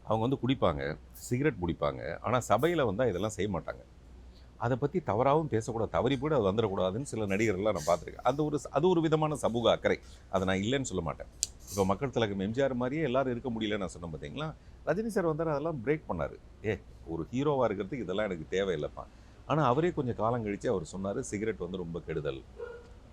அவங்க வந்து குடிப்பாங்க, சிகரெட் குடிப்பாங்க, ஆனால் சபையில் வந்தால் இதெல்லாம் செய்ய மாட்டாங்க. அதை பற்றி தவறாகவும் பேசக்கூடாது, தவறி போய்ட்டு அது வந்துடக்கூடாதுன்னு சில நடிகர்கள்லாம் நான் பார்த்துருக்கேன். அது ஒரு விதமான சமூக அக்கறை. அதை நான் இல்லைன்னு சொல்ல மாட்டேன். இப்போ மக்கள் திலகம் எம்ஜிஆர் மாதிரியே எல்லாரும் இருக்க முடியல நான் சொன்னேன் பார்த்தீங்களா. ரஜினி சார் வந்தார், அதெல்லாம் பிரேக் பண்ணார். ஒரு ஹீரோவாக இருக்கிறதுக்கு இதெல்லாம் எனக்கு தேவையில்லைப்பா. ஆனால் அவரே கொஞ்சம் காலம் கழித்து அவர் சொன்னார், சிகரெட் வந்து ரொம்ப கெடுதல்,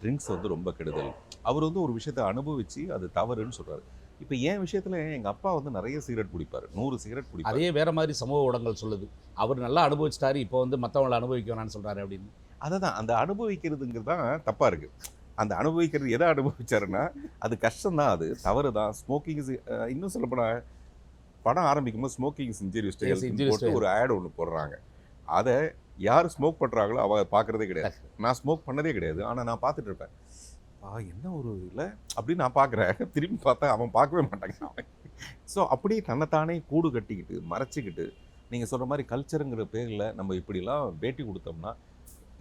ட்ரிங்க்ஸ் வந்து ரொம்ப கெடுதல். அவர் வந்து ஒரு விஷயத்தை அனுபவித்து அது தவறுன்னு சொல்கிறார். இப்போ என் விஷயத்தில் எங்கள் அப்பா வந்து நிறைய சிகரெட் குடிப்பார், 100 சிகரெட் குடிப்பார். அதே வேற மாதிரி சமூக ஊடகங்கள் சொல்லுது, அவர் நல்லா அனுபவிச்சிட்டாரு, இப்போ வந்து மற்றவங்களை அனுபவிக்க வேணாம்னு சொல்கிறாரு அப்படின்னு. அதை தான் அந்த அனுபவிக்கிறதுங்கிறது தான் தப்பாக இருக்குது. அந்த அனுபவிக்கிறது எதை அனுபவிச்சாருன்னா அது கஷ்டம்தான், அது தவறு தான். ஸ்மோக்கிங் இஸ் இன்னும் சொல்லப்போனால் படம் ஆரம்பிக்கும் போது smoking is injurious to health போட்டு ஒரு ஆட் ஒன்று போடுறாங்க. அதை யார் ஸ்மோக் பண்ணுறாங்களோ அவ பார்க்குறதே கிடையாது. நான் ஸ்மோக் பண்ணதே கிடையாது, ஆனால் நான் பார்த்துட்டு இருப்பேன். என்ன ஒரு இல்லை அப்படின்னு நான் பார்க்குறேன். திரும்பி பார்த்தா அவன் பார்க்கவே மாட்டாங்க அவன். ஸோ அப்படியே தன்னைத்தானே கூடு கட்டிக்கிட்டு மறைச்சிக்கிட்டு நீங்கள் சொல்கிற மாதிரி கல்ச்சருங்கிற பேரில் நம்ம இப்படிலாம் பேட்டி கொடுத்தோம்னா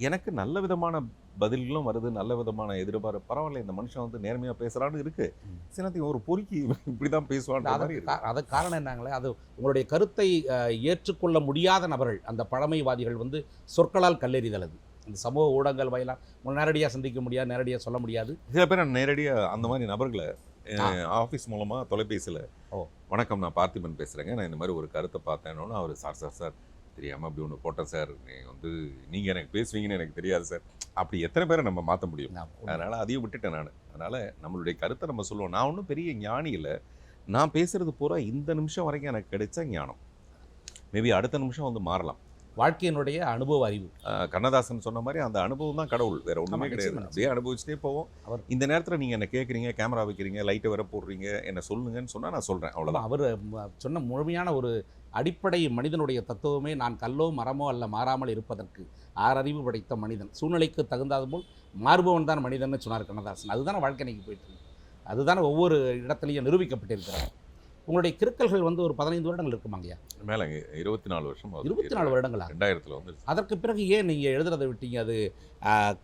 எனக்கு நல்ல விதமான பதில்களும் வருது, நல்ல விதமான எதிர்பார்ப்பு. பரவாயில்ல, இந்த மனுஷன் வந்து நேர்மையாக பேசுகிறான்னு இருக்குது. சிலத்தையும் ஒரு பொறுக்கி இப்படி தான் பேசுவான்ற மாதிரி இருக்கு. அது காரணம் என்னங்களே, அது உங்களுடைய கருத்தை ஏற்றுக்கொள்ள முடியாத நபர்கள், அந்த பழமைவாதிகள் வந்து சொற்களால் கல்லெறிதல். அது இந்த சமூக ஊடகங்கள் வாயிலாக நேரடியாக சந்திக்க முடியாது, நேரடியாக சொல்ல முடியாது. சில பேர் நேரடியாக அந்த மாதிரி நபர்களை ஆஃபீஸ் மூலமாக தொலைபேசியில், வணக்கம் நான் பார்த்திபன் பேசுகிறேங்க, நான் இந்த மாதிரி ஒரு கருத்தை பார்த்தேன்னு அவர் சார் தெரியாமல் அப்படி ஒன்று போட்டேன் சார், நீங்கள் எனக்கு பேசுவீங்கன்னு எனக்கு தெரியாது சார். அப்படி எத்தனை பேரை நம்ம மாற்ற முடியும்? அதனால் அதையும் விட்டுட்டேன் நான். அதனால் நம்மளுடைய கருத்தை நம்ம சொல்லுவோம். நான் ஒன்றும் பெரிய ஞானி இல்லை. நான் பேசுகிறது பூரா இந்த நிமிஷம் வரைக்கும் எனக்கு கிடைச்ச ஞானம். மேபி அடுத்த நிமிஷம் வந்து மாறலாம். வாழ்க்கையினுடைய அனுபவ அறிவு. கண்ணதாசன் சொன்ன மாதிரி அந்த அனுபவம் தான் கடவுள், வேற ஒன்றுமே கிடையாது. அப்படியே அனுபவிச்சுட்டே போவோம். இந்த நேரத்தில் நீங்கள் என்ன கேட்குறீங்க, கேமரா வைக்கிறீங்க, லைட்டை வர போடுறீங்க, என்ன சொல்லுங்கன்னு சொன்னால் நான் சொல்கிறேன், அவ்வளோதான். அவர் சொன்ன முழுமையான ஒரு அடிப்படை மனிதனுடைய தத்துவமே, நான் கல்லோ மரமோ அல்ல மாறாமல் இருப்பதற்கு ஆறறிவு படைத்த மனிதன், சூழ்நிலைக்கு தகுந்தாது போல் மாறுபவன் தான் மனிதன் சொன்னார் கண்ணதாசன். அதுதானே வாழ்க்கை இன்னைக்கு போயிட்டு இருக்கு. அதுதானே ஒவ்வொரு இடத்துலையும் நிரூபிக்கப்பட்டிருக்கிறார். உங்களுடைய கிறுக்கல்கள் வந்து ஒரு 15 வருடங்கள் இருக்குமாங்கய்யா? மேலேங்க 24 வருஷம். 24 வருடங்களா? 2000 வந்து. அதற்கு பிறகு ஏன் நீங்கள் எழுதுறதை விட்டீங்க? அது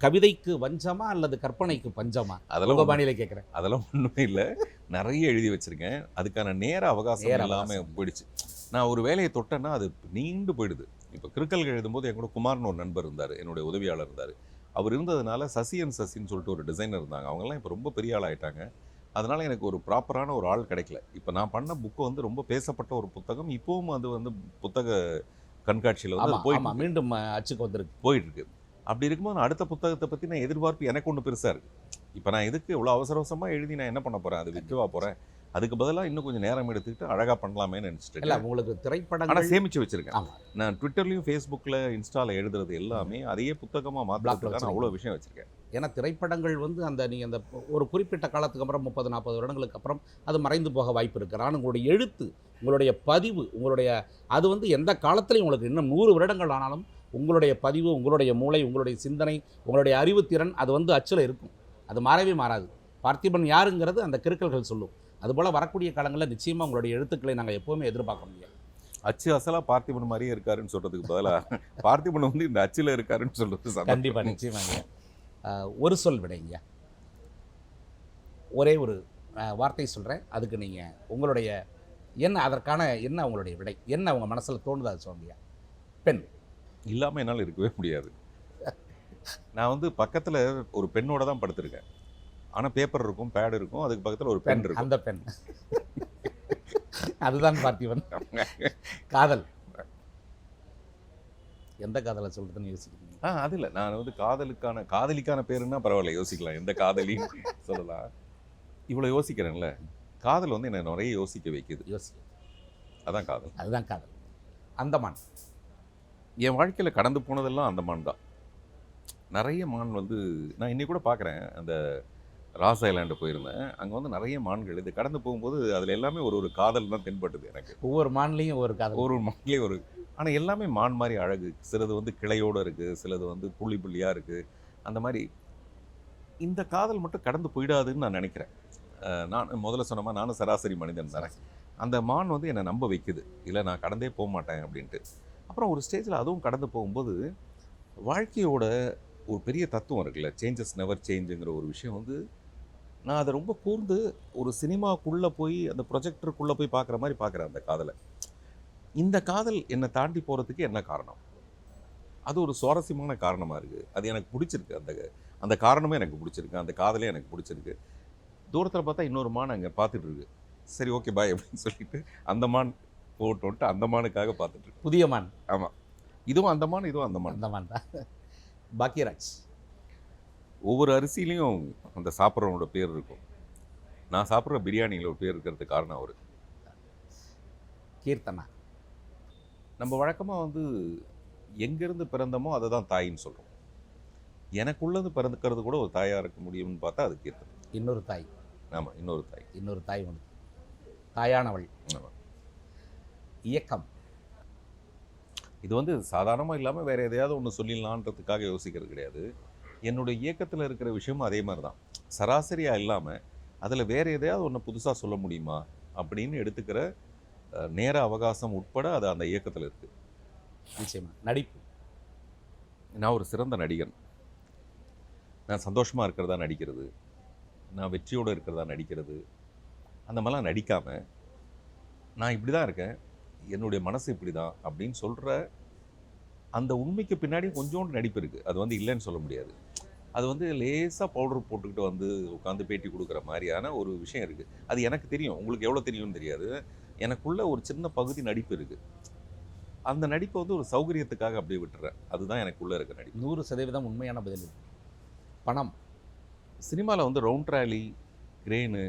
கவிதைக்கு வஞ்சமா அல்லது கற்பனைக்கு பஞ்சமா? அதெல்லாம் பாணியில கேட்குறேன். அதெல்லாம் ஒன்றுமே இல்லை, நிறைய எழுதி வச்சுருக்கேன். அதுக்கான நேர அவகாசம் இல்லாமல் போயிடுச்சு. நான் ஒரு வேலையை தொட்டேன்னா அது நீண்டு போயிடுது. இப்போ கிறுக்கல்கள் எழுதும்போது என் கூட குமார்னு ஒரு நண்பர் இருந்தார், என்னுடைய உதவியாளர் இருந்தார். அவர் இருந்ததுனால சசின்னு சொல்லிட்டு ஒரு டிசைனர் இருந்தாங்க. அவங்கெல்லாம் இப்போ ரொம்ப பெரிய ஆள் ஆகிட்டாங்க. அதனால் எனக்கு ஒரு ப்ராப்பரான ஒரு ஆள் கிடைக்கல. இப்போ நான் பண்ண புக்கு வந்து ரொம்ப பேசப்பட்ட ஒரு புத்தகம். இப்போவும் அது வந்து புத்தக கண்காட்சியில் வந்து போயிட்டு மீண்டும் அச்சுக்கு வந்துருக்கு போயிட்டுருக்கு. அப்படி இருக்கும்போது அடுத்த புத்தகத்தை பற்றி நான் எதிர்பார்ப்பு எனக்கு ஒன்று பெருசாக இருக்குது. இப்போ நான் எதுக்கு இவ்வளோ அவசரமாக எழுதி நான் என்ன பண்ண போகிறேன்? அது விற்கவா போகிறேன்? அதுக்கு பதிலாக இன்னும் கொஞ்சம் நேரம் எடுத்துக்கிட்டு அழகாக பண்ணலாமேன்னு நினச்சிட்டு இல்லை. உங்களுக்கு திரைப்படம் ஆனால் சேமித்து வச்சுருக்கேன். நான் ட்விட்டர்லையும் ஃபேஸ்புக்கில் இன்ஸ்டாவில் எழுதுறது எல்லாமே அதையே புத்தகமாக மாற்றத்துக்கான அவ்வளோ விஷயம் வச்சுருக்கேன். ஏன்னா திரைப்படங்கள் வந்து நீங்கள் அந்த ஒரு குறிப்பிட்ட காலத்துக்கு அப்புறம் 30-40 வருடங்களுக்கு அப்புறம் அது மறைந்து போக வாய்ப்பு இருக்குது. ஆனால் உங்களுடைய எழுத்து, உங்களுடைய பதிவு, உங்களுடைய அது வந்து எந்த காலத்துலையும் உங்களுக்கு இன்னும் 100 வருடங்கள் ஆனாலும் உங்களுடைய பதிவு, உங்களுடைய மூளை, உங்களுடைய சிந்தனை, உங்களுடைய அறிவுத்திறன் அது வந்து அச்சில் இருக்கும். அது மாறவே மாறாது. பார்த்திபன் யாருங்கிறது அந்த கிறுக்கல்கள் சொல்லும். அதுபோல் வரக்கூடிய காலங்களில் நிச்சயமாக உங்களுடைய எழுத்துக்களை நாங்கள் எப்போவுமே எதிர்பார்க்க முடியாது. அச்சு அசலாக பார்த்திபன் மாதிரியே இருக்காருன்னு சொல்கிறதுக்கு பதிலாக பார்த்திபன் வந்து இந்த அச்சில் இருக்காருன்னு சொல்கிறது கண்டிப்பாக நிச்சயமாங்க. ஒரு சொல் விடைங்க. ஒரே ஒரு வார்த்தை சொல்கிறேன், அதுக்கு நீங்கள் உங்களுடைய அதற்கான உங்களுடைய விடை என்ன உங்கள் மனசில் தோணுது அது சொல்லுங்க. பெண் இல்லாமல் என்னால் இருக்கவே முடியாது. நான் வந்து பக்கத்தில் ஒரு பெண்ணோட தான் படுத்திருக்கேன். ஆனால் பேப்பர் இருக்கும், பேட் இருக்கும், அதுக்கு பக்கத்தில் ஒரு பெண் இருக்கும். அந்த பெண் அதுதான் பார்த்திபன். காதல் எந்த காதலை சொல்றதுன்னு யோசிக்கிறீங்க? அது இல்லை, நான் வந்து காதலிக்கான பேருன்னா பரவாயில்ல, யோசிக்கலாம், எந்த காதலின்னு சொல்லலாம். இவ்வளோ யோசிக்கிறேன்ல, காதல் வந்து என்னை நிறைய யோசிக்க வைக்குது. அதான் காதல். அதுதான் காதல். அந்தமான் என் வாழ்க்கையில் கடந்து போனதெல்லாம் அந்தமான் தான். நிறைய மான் வந்து நான் இன்னைக்கு கூட பார்க்குறேன். அந்த ராஸ் ஐலாண்டு போயிருந்தேன், அங்கே வந்து நிறைய மான்கள் இது கடந்து போகும்போது அதில் எல்லாமே ஒரு காதல் தான் தென்பட்டுது எனக்கு. ஒவ்வொரு மான்லேயும் ஒரு காதல், ஒரு மான்லேயும் ஆனால் எல்லாமே மான் மாதிரி அழகு. சிலது வந்து கிளையோடு இருக்குது, சிலது வந்து புள்ளி புள்ளியாக இருக்குது. அந்த மாதிரி இந்த காதல் மட்டும் கடந்து போயிடாதுன்னு நான் நினைக்கிறேன். நான் முதல்ல சொன்ன மாதிரி நானும் சராசரி மனிதன் தானே. அந்த மான் வந்து என்னை நம்ப வைக்குது, இல்லை நான் கடந்தே போக மாட்டேன் அப்படின்ட்டு. அப்புறம் ஒரு ஸ்டேஜில் அதுவும் கடந்து போகும்போது வாழ்க்கையோட ஒரு பெரிய தத்துவம் இருக்குல்ல, சேஞ்சஸ் நெவர் சேஞ்சுங்கிற ஒரு விஷயம் வந்து நான் அதை ரொம்ப கூர்ந்து ஒரு சினிமாக்குள்ளே போய் அந்த ப்ரொஜெக்டருக்குள்ளே போய் பார்க்குற மாதிரி பார்க்குறேன் அந்த காதலை. இந்த காதல் என்னை தாண்டி போகிறதுக்கு என்ன காரணம்? அது ஒரு சுவாரஸ்யமான காரணமாக இருக்குது. அது எனக்கு பிடிச்சிருக்கு. அந்த காரணமே எனக்கு பிடிச்சிருக்கு, அந்த காதலே எனக்கு பிடிச்சிருக்கு. தூரத்தில் பார்த்தா இன்னொரு மான் அங்கே பார்த்துட்டு இருக்கு. சரி, ஓகே பாய் அப்படின்னு சொல்லிட்டு அந்த மான் போட்டு அந்த மானுக்காக பார்த்துட்டு இருக்கு. புதிய மான். ஆமாம், இதுவும் அந்த மான், இதுவும் அந்த மான். அந்த மான் தான். பாக்கியராஜ். ஒவ்வொரு அரிசியிலையும் அந்த சாப்பிட்றவனோட பேர் இருக்கும். நான் சாப்பிட்ற பிரியாணியில் ஒரு பேர் இருக்கிறதுக்கு காரணம் அவர். கீர்த்தனா. நம்ம வழக்கமாக வந்து எங்கேருந்து பிறந்தமோ அதை தான் தாயின்னு சொல்கிறோம். எனக்குள்ளது பிறந்துக்கிறது கூட ஒரு தாயாக இருக்க முடியும்னு பார்த்தா அது கீர்த்தனை. இன்னொரு தாய். ஆமாம், இன்னொரு தாய் ஒன்று, தாயானவள். ஆமாம். இயக்கம். இது வந்து சாதாரணமாக இல்லாமல் வேறு எதையாவது ஒன்று சொல்லிடலான்றதுக்காக யோசிக்கிறது கிடையாது. என்னுடைய இயக்கத்தில் இருக்கிற விஷயமும் அதே மாதிரி தான். சராசரியாக இல்லாமல் அதில் வேறு எதையாவது ஒன்று புதுசாக சொல்ல முடியுமா அப்படின்னு எடுத்துக்கிற நேர அவகாசம் உட்பட அது அந்த இயக்கத்தில் இருக்குது. நிச்சயமாக. நடிப்பு. நான் ஒரு சிறந்த நடிகன். நான் சந்தோஷமாக இருக்கிறதா நடிக்கிறது, நான் வெற்றியோடு இருக்கிறதா நடிக்கிறது, அந்த மாதிரிலாம் நடிக்காமல் நான் இப்படி தான் இருக்கேன், என்னுடைய மனசு இப்படி தான் அப்படின்னு சொல்கிற அந்த உண்மைக்கு பின்னாடி கொஞ்சோண்டு நடிப்பு இருக்குது. அது வந்து இல்லைன்னு சொல்ல முடியாது. அது வந்து லேசாக பவுடர் போட்டுக்கிட்டு வந்து உட்காந்து பேட்டி கொடுக்குற மாதிரியான ஒரு விஷயம் இருக்குது. அது எனக்கு தெரியும், உங்களுக்கு எவ்வளோ தெரியும்னு தெரியாது. எனக்குள்ள ஒரு சின்ன பகுதி நடிப்பு இருக்குது. அந்த நடிப்பை வந்து ஒரு சௌகரியத்துக்காக அப்படியே விட்டுறேன். அதுதான் எனக்குள்ளே இருக்க நடிப்பு. 100% உண்மையான பதில். பணம். சினிமாவில் வந்து round trolley, crane,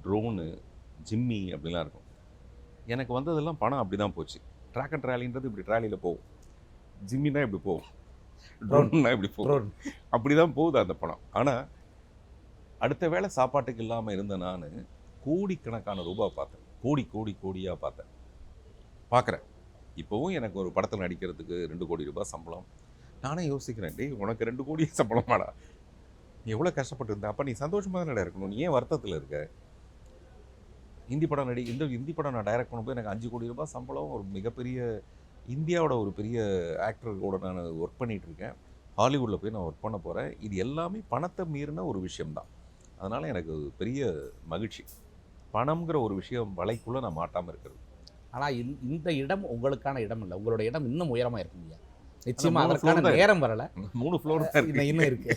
drone, Jimmy அப்படிலாம் இருக்கும். எனக்கு வந்ததெல்லாம் பணம் அப்படி தான் போச்சு. ட்ராக் அண்ட் ட்ராலின்றது இப்படி ட்ராலியில் போகும், ஜிம்மினா இப்படி போகும், ட்ரோன்னா இப்படி போகும், அப்படி தான் போகுது அந்த பணம். ஆனால் அடுத்த வேளை சாப்பாட்டுக்கு இல்லாமல் இருந்த நான் கோடிக்கணக்கான ரூபாய் பார்த்தேன். கோடியாக பார்க்குறேன். இப்போவும் எனக்கு ஒரு படத்தில் நடிக்கிறதுக்கு 2 கோடி ரூபாய் சம்பளம். நானே யோசிக்கிறேன், டேய் உனக்கு 2 கோடி சம்பளமாடா, நீ எவ்வளோ கஷ்டப்பட்டு இருந்த, அப்போ நீ சந்தோஷமாக தான் இருக்கணும், நீ ஏன் வருத்தத்தில் இருக்க? ஹிந்தி படம் நான் டைரக்ட் பண்ணும்போது எனக்கு 5 கோடி ரூபாய் சம்பளம், ஒரு மிகப்பெரிய இந்தியாவோட ஒரு பெரிய ஆக்டரோட நான் ஒர்க் பண்ணிகிட்ருக்கேன். ஹாலிவுட்டில் போய் நான் ஒர்க் பண்ண போகிறேன். இது எல்லாமே பணத்தை மீறின ஒரு விஷயம்தான். அதனால் எனக்கு பெரிய மகிழ்ச்சி. பணம்ங்கிற ஒரு விஷயம் வலைக்குள்ளே நான் மாட்டாமல் இருக்கிறது. ஆனால் இந்த இடம் உங்களுக்கான இடம் இல்லை, உங்களோட இடம் இன்னும் உயரமாக இருக்குங்க. நிச்சயமாக அதற்கான நேரம் வரல. 3 ஃப்ளோர் இன்னும் இருக்குது.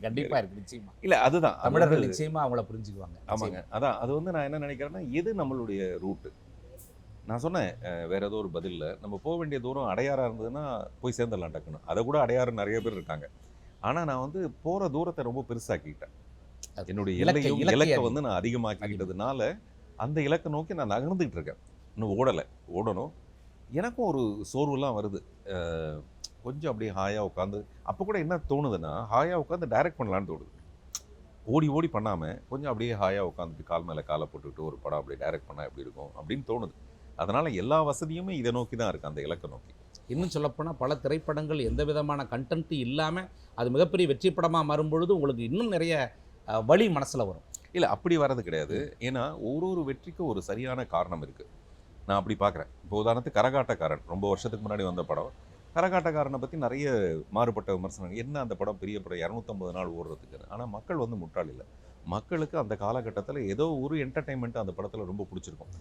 கண்டிப்பாக இருக்குது. நிச்சயமாக இல்லை, அதுதான் தமிழர்கள் நிச்சயமாக அவங்கள புரிஞ்சுக்குவாங்க. ஆமாங்க, அதான் அது வந்து நான் என்ன நினைக்கிறேன்னா, எது நம்மளுடைய ரூட்டு. நான் சொன்னேன் வேறு ஏதோ ஒரு பதிலில், நம்ம போக வேண்டிய தூரம் அடையாறாக இருந்ததுன்னா போய் சேர்ந்துடலாம் டக்குன்னு. அதை கூட அடையாறு நிறைய பேர் இருக்காங்க. ஆனால் நான் வந்து போகிற தூரத்தை ரொம்ப பெருசாக்கிக்கிட்டேன். என்னுடைய இலக்கை வந்து நான் அதிகமாக்கிக்கிட்டதுனால அந்த இலக்கை நோக்கி நான் நகர்ந்துக்கிட்டு இருக்கேன். இன்னும் ஓடணும். எனக்கும் ஒரு சோர்வுலாம் வருது. கொஞ்சம் அப்படியே ஹாயாக உட்காந்து, அப்போ கூட என்ன தோணுதுன்னா, ஹாயாக உட்காந்து டைரக்ட் பண்ணலான்னு தோணுது. ஓடி பண்ணாமல் கொஞ்சம் அப்படியே ஹாயாக உட்காந்துட்டு கால் மேலே காலை போட்டுக்கிட்டு ஒரு படம் அப்படியே டைரக்ட் பண்ணால் எப்படி இருக்கும் அப்படின்னு தோணுது. அதனால் எல்லா வசதியுமே இதை நோக்கி தான் இருக்குது, அந்த இலக்கை நோக்கி. இன்னும் சொல்லப்போனால் பல திரைப்படங்கள் எந்த விதமான கண்டென்ட்டு இல்லாமல் அது மிகப்பெரிய வெற்றி படமாக மாறும்பொழுது உங்களுக்கு இன்னும் நிறைய வழி மனசில் வரும். இல்லை, அப்படி வர்றது கிடையாது. ஏன்னா ஒரு வெற்றிக்கும் ஒரு சரியான காரணம் இருக்குது. நான் அப்படி பார்க்குறேன். இப்போ உதாரணத்துக்கு கரகாட்டக்காரன் ரொம்ப வருஷத்துக்கு முன்னாடி வந்த படம். கரகாட்டக்காரனை பற்றி நிறைய மாறுபட்ட விமர்சனம். என்ன அந்த படம் பெரிய படம் 250 நாள் ஓடுறதுக்கு. ஆனால் மக்கள் வந்து முட்டாள் இல்லை. மக்களுக்கு அந்த காலகட்டத்தில் ஏதோ ஒரு என்டர்டைன்மெண்ட் அந்த படத்தில் ரொம்ப பிடிச்சிருக்கும்.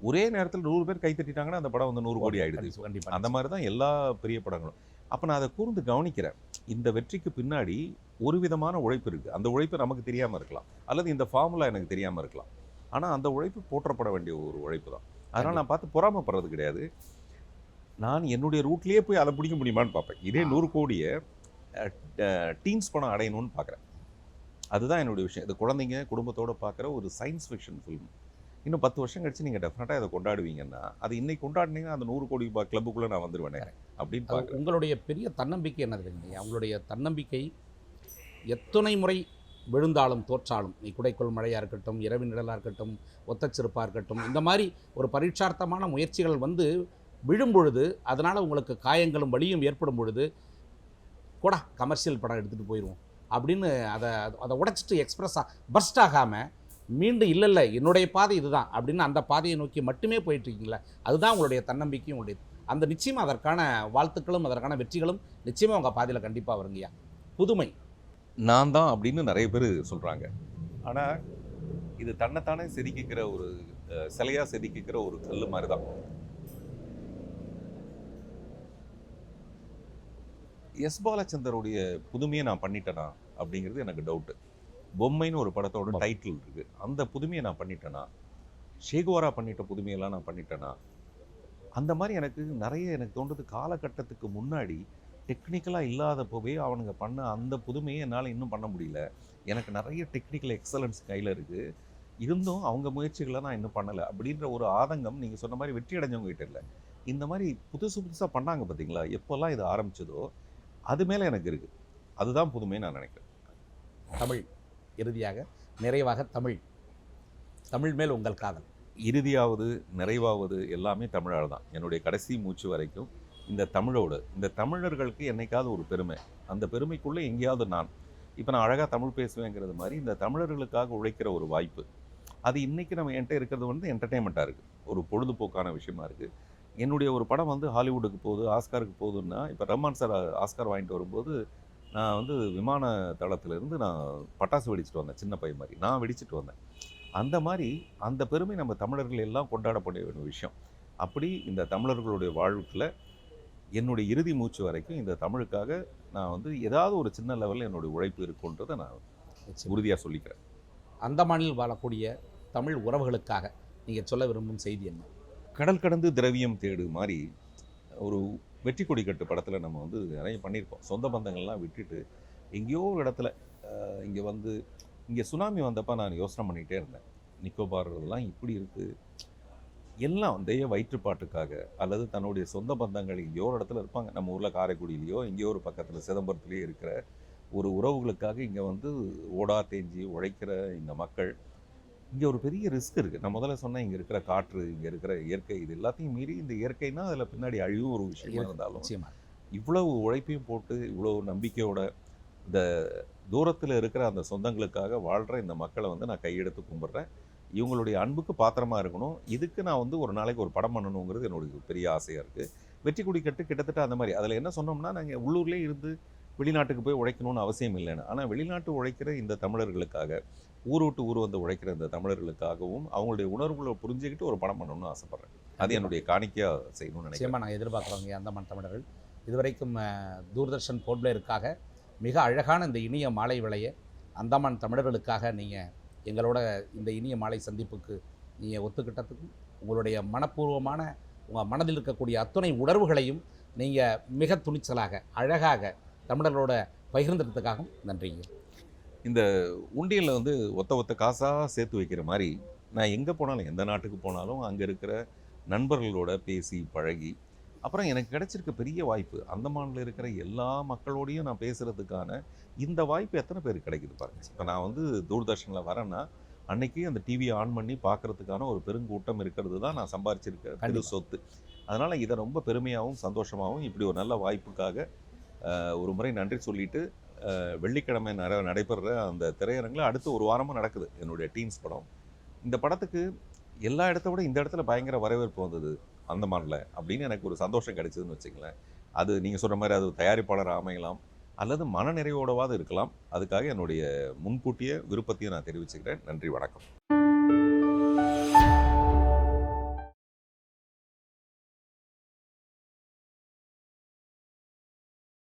ஒரே நேரத்தில் 100 பேர் கை தட்டிட்டாங்கன்னா அந்த படம் வந்து 100 கோடி ஆயிடுது. கண்டிப்பாக அந்த மாதிரி தான் எல்லா பெரிய படங்களும். அப்போ நான் அதை கூர்ந்து கவனிக்கிறேன். இந்த வெற்றிக்கு பின்னாடி ஒரு விதமான உழைப்பு இருக்குது. அந்த உழைப்பு நமக்கு தெரியாமல் இருக்கலாம், அல்லது இந்த ஃபார்முலா எனக்கு தெரியாமல் இருக்கலாம். ஆனால் அந்த உழைப்பு போற்றப்பட வேண்டிய ஒரு உழைப்பு தான். அதனால் நான் பார்த்து பொறாமப்படுறது கிடையாது. நான் என்னுடைய ரூட்லேயே போய் அதை பிடிக்க முடியுமான்னு பார்ப்பேன். இதே 100 கோடியை டீன்ஸ் படம் அடையணும்னு பார்க்குறேன். அதுதான் என்னுடைய விஷயம். இது குழந்தைங்க குடும்பத்தோடு பார்க்குற ஒரு சயின்ஸ் ஃபிக்ஷன் ஃபில்ம். இன்னும் 10 வருஷம் கழிச்சு நீங்கள் டெஃபினட்டாக இதை கொண்டாடுவீங்கன்னா, அது இன்னைக்கு கொண்டாடினீங்கன்னா அந்த 100 கோடி கிளப்புக்குள்ளே நான் வந்துடுவேனே அப்படின்னு பார்க்குறேன். உங்களுடைய பெரிய தன்னம்பிக்கை என்ன இருக்குங்க? உங்களுடைய தன்னம்பிக்கை எத்தனை முறை விழுந்தாலும் தோற்றாலும், நீ குடைக்குள் மழையாக இருக்கட்டும், இரவின் நிழலாக இருக்கட்டும், ஒத்தச்சிருப்பாக இருக்கட்டும், இந்த மாதிரி ஒரு பரீட்சார்த்தமான முயற்சிகள் வந்து விழும்பொழுது, அதனால் உங்களுக்கு காயங்களும் வலியும் ஏற்படும் பொழுது கூட கமர்ஷியல் படம் எடுத்துகிட்டு போயிடுவோம் அப்படின்னு அதை உடைச்சிட்டு எக்ஸ்பிரஸாக பர்ஸ்ட் ஆகாமல் மீண்டும் இல்லை என்னுடைய பாதை இதுதான் அப்படின்னு அந்த பாதையை நோக்கி மட்டுமே போயிட்டுருக்கீங்களா? அதுதான் உங்களுடைய தன்னம்பிக்கையும் உங்களுடைய அந்த நிச்சயமாக அதற்கான வாழ்த்துக்களும் அதற்கான வெற்றிகளும் நிச்சயமாக உங்கள் பாதையில் கண்டிப்பாக வருங்கய்யா. புதுமை நான் தான் அப்படின்னு நிறைய பேர் சொல்கிறாங்க. ஆனால் இது தன்னைத்தானே செதுக்கிக்கிற ஒரு சிலையாக செதுக்கிக்கிற ஒரு கல் மாதிரி தான். எஸ் பாலச்சந்தருடைய புதுமையை நான் பண்ணிட்டேனா அப்படிங்கிறது எனக்கு டவுட்டு. பொம்மைன்னு ஒரு படத்தோட டைட்டில் இருக்குது. அந்த புதுமையை நான் பண்ணிட்டேனா, ஷேகுவாரா பண்ணிட்ட புதுமையெல்லாம் நான் பண்ணிட்டேனா, அந்த மாதிரி எனக்கு தோன்றது காலகட்டத்துக்கு முன்னாடி டெக்னிக்கலாக இல்லாதப்போவே அவனுங்க பண்ண அந்த புதுமையை என்னால் இன்னும் பண்ண முடியல. எனக்கு நிறைய டெக்னிக்கல் எக்ஸலன்ஸ் கையில் இருக்குது, இருந்தும் அவங்க முயற்சிகளை நான் இன்னும் பண்ணலை அப்படின்ற ஒரு ஆதங்கம் நீங்கள் சொன்ன மாதிரி வெற்றி அடைஞ்சவங்க கிட்ட இல்லை. இந்த மாதிரி புதுசாக பண்ணாங்க பார்த்தீங்களா, எப்போல்லாம் இது ஆரம்பிச்சதோ அது மேலே எனக்கு இருக்குது. அதுதான் புதுமைன்னு நான் நினைக்கிறேன். தமிழ் இறுதியாக நிறைவாக தமிழ் மேல் உங்கள் காதல். இறுதியாவது நிறைவாவது எல்லாமே தமிழால் தான். என்னுடைய கடைசி மூச்சு வரைக்கும் இந்த தமிழோடு, இந்த தமிழர்களுக்கு என்னைக்காவது ஒரு பெருமை, அந்த பெருமைக்குள்ளே எங்கேயாவது இப்போ நான் அழகாக தமிழ் பேசுவேங்கிறது மாதிரி இந்த தமிழர்களுக்காக உழைக்கிற ஒரு வாய்ப்பு, அது இன்றைக்கி நம்ம என்கிட்ட இருக்கிறது வந்து என்டர்டெயின்மெண்ட்டாக இருக்குது, ஒரு பொழுதுபோக்கான விஷயமா இருக்குது. என்னுடைய ஒரு படம் வந்து ஹாலிவுட்டுக்கு போகுது, ஆஸ்காருக்கு போகுதுன்னா, இப்போ ரஹ்மான் சார் ஆஸ்கார் வாங்கிட்டு வரும்போது நான் வந்து விமான தளத்திலிருந்து நான் பட்டாசு வெடிச்சிட்டு வந்தேன், சின்ன பையன் மாதிரி நான் வெடிச்சிட்டு வந்தேன். அந்த மாதிரி அந்த பெருமை நம்ம தமிழர்கள் எல்லாம் கொண்டாடப்பட வேண்டிய விஷயம். அப்படி இந்த தமிழர்களுடைய வாழ்வுக்குள்ள என்னுடைய இறுதி மூச்சு வரைக்கும் இந்த தமிழுக்காக நான் வந்து ஏதாவது ஒரு சின்ன லெவலில் என்னுடைய உழைப்பு இருக்குன்றதை நான் உறுதியாக சொல்லிக்கிறேன். அந்தமானில் வாழக்கூடிய தமிழ் உறவுகளுக்காக நீங்கள் சொல்ல விரும்பும் செய்தி என்ன? கடல் கடந்து திரவியம் தேடு மாதிரி ஒரு வெற்றி கொடி கட்டு படத்தில் நம்ம வந்து நிறைய பண்ணியிருக்கோம். சொந்த பந்தங்கள்லாம் விட்டுட்டு எங்கேயோ ஒரு இடத்துல இங்கே சுனாமி வந்தப்போ நான் யோசனை பண்ணிகிட்டே இருந்தேன். நிக்கோபார்லாம் இப்படி இருக்குது, எல்லாம் தெய்வ வயிற்றுப்பாட்டுக்காக அல்லது தன்னுடைய சொந்த பந்தங்கள் எங்கேயோ ஒரு இடத்துல இருப்பாங்க, நம்ம ஊரில் காரைக்குடியிலையோ எங்கேயோ ஒரு பக்கத்தில் சிதம்பரத்துலேயோ இருக்கிற ஒரு உறவுகளுக்காக இங்கே வந்து ஓடா தேஞ்சி உழைக்கிற இந்த மக்கள், இங்கே ஒரு பெரிய ரிஸ்க் இருக்குது. நான் முதல்ல சொன்னேன், இங்கே இருக்கிற காற்று, இங்கே இருக்கிற இயற்கை, இது எல்லாத்தையும் மீறி இந்த இயற்கைனா அதில் பின்னாடி அழிவும் ஒரு விஷயமா இருந்தாலும் இவ்வளவு உழைப்பையும் போட்டு இவ்வளோ நம்பிக்கையோட இந்த தூரத்தில் இருக்கிற அந்த சொந்தங்களுக்காக வாழ்கிற இந்த மக்களை வந்து நான் கையெடுத்து கும்பிட்றேன். இவங்களுடைய அன்புக்கு பாத்திரமாக இருக்கணும். இதுக்கு நான் வந்து ஒரு நாளைக்கு ஒரு படம் பண்ணணுங்கிறது என்னுடைய பெரிய ஆசையாக இருக்குது. வெற்றி கொடி கட்டு கிட்டத்தட்ட அந்த மாதிரி. அதில் என்ன சொன்னோம்னா, நாங்கள் உள்ளூர்லேயே இருந்து வெளிநாட்டுக்கு போய் உழைக்கணும்னு அவசியம் இல்லைன்னு. ஆனால் வெளிநாட்டு உழைக்கிற இந்த தமிழர்களுக்காக, ஊர் விட்டு ஊர் வந்து உழைக்கிற இந்த தமிழர்களுக்காகவும் அவங்களுடைய உணர்வுகளை புரிஞ்சுக்கிட்டு ஒரு படம் பண்ணணும்னு ஆசைப்பட்றேன். அது என்னுடைய காணிக்கையாக செய்யணும்னு நினைக்கிறேன். நாங்கள் எதிர்பார்க்குறோங்க அந்தமான் தமிழர்கள். இதுவரைக்கும் தூர்தர்ஷன் போர்ட்பிளேயருக்காக மிக அழகான இந்த இனிய மாலை விளைய அந்தமான் தமிழர்களுக்காக நீங்கள் எங்களோட இந்த இனிய மாலை சந்திப்புக்கு நீங்கள் ஒத்துக்கிட்டதுக்கும், உங்களுடைய மனப்பூர்வமான உங்கள் மனதில் இருக்கக்கூடிய அத்தனை உணர்வுகளையும் நீங்கள் மிக துணிச்சலாக அழகாக தமிழர்களோட பகிர்ந்ததுக்காகவும் நன்றிங்க. இந்த உண்டியலில் வந்து ஒத்த காசாக சேர்த்து வைக்கிற மாதிரி நான் எங்கே போனாலும், எந்த நாட்டுக்கு போனாலும் அங்கே இருக்கிற நண்பர்களோட பேசி பழகி, அப்புறம் எனக்கு கிடைச்சிருக்க பெரிய வாய்ப்பு அந்தமானில் இருக்கிற எல்லா மக்களோடையும் நான் பேசுகிறதுக்கான இந்த வாய்ப்பு எத்தனை பேருக்கு கிடைக்குது பாருங்கள். இப்போ நான் வந்து தூர்தர்ஷனில் வரேன்னா அன்னைக்கு அந்த டிவியை ஆன் பண்ணி பார்க்குறதுக்கான ஒரு பெருங்கூட்டம் இருக்கிறது தான் நான் சம்பாரிச்சிருக்க பெரு சொத்து. அதனால் இதை ரொம்ப பெருமையாகவும் சந்தோஷமாகவும் இப்படி ஒரு நல்ல வாய்ப்புக்காக ஒரு முறை நன்றி சொல்லிவிட்டு, வெள்ளிக்கிழமை நடைபெறுற அந்த திரையரங்கில் அடுத்து ஒரு வாரமாக நடக்குது என்னுடைய டீன்ஸ் படம். இந்த படத்துக்கு எல்லா இடத்த விட இந்த இடத்துல பயங்கர வரவேற்பு வந்தது அந்தமானில் அப்படின்னு எனக்கு ஒரு சந்தோஷம் கிடைச்சதுன்னு வச்சுங்களேன். அது நீங்கள் சொல்கிற மாதிரி அது தயாரிப்பாளர் அமையலாம், அல்லது மனநிறைவோடவாது இருக்கலாம். அதுக்காக என்னுடைய முன்கூட்டிய விருப்பத்தையும் நான் தெரிவிச்சுக்கிறேன். நன்றி, வணக்கம்.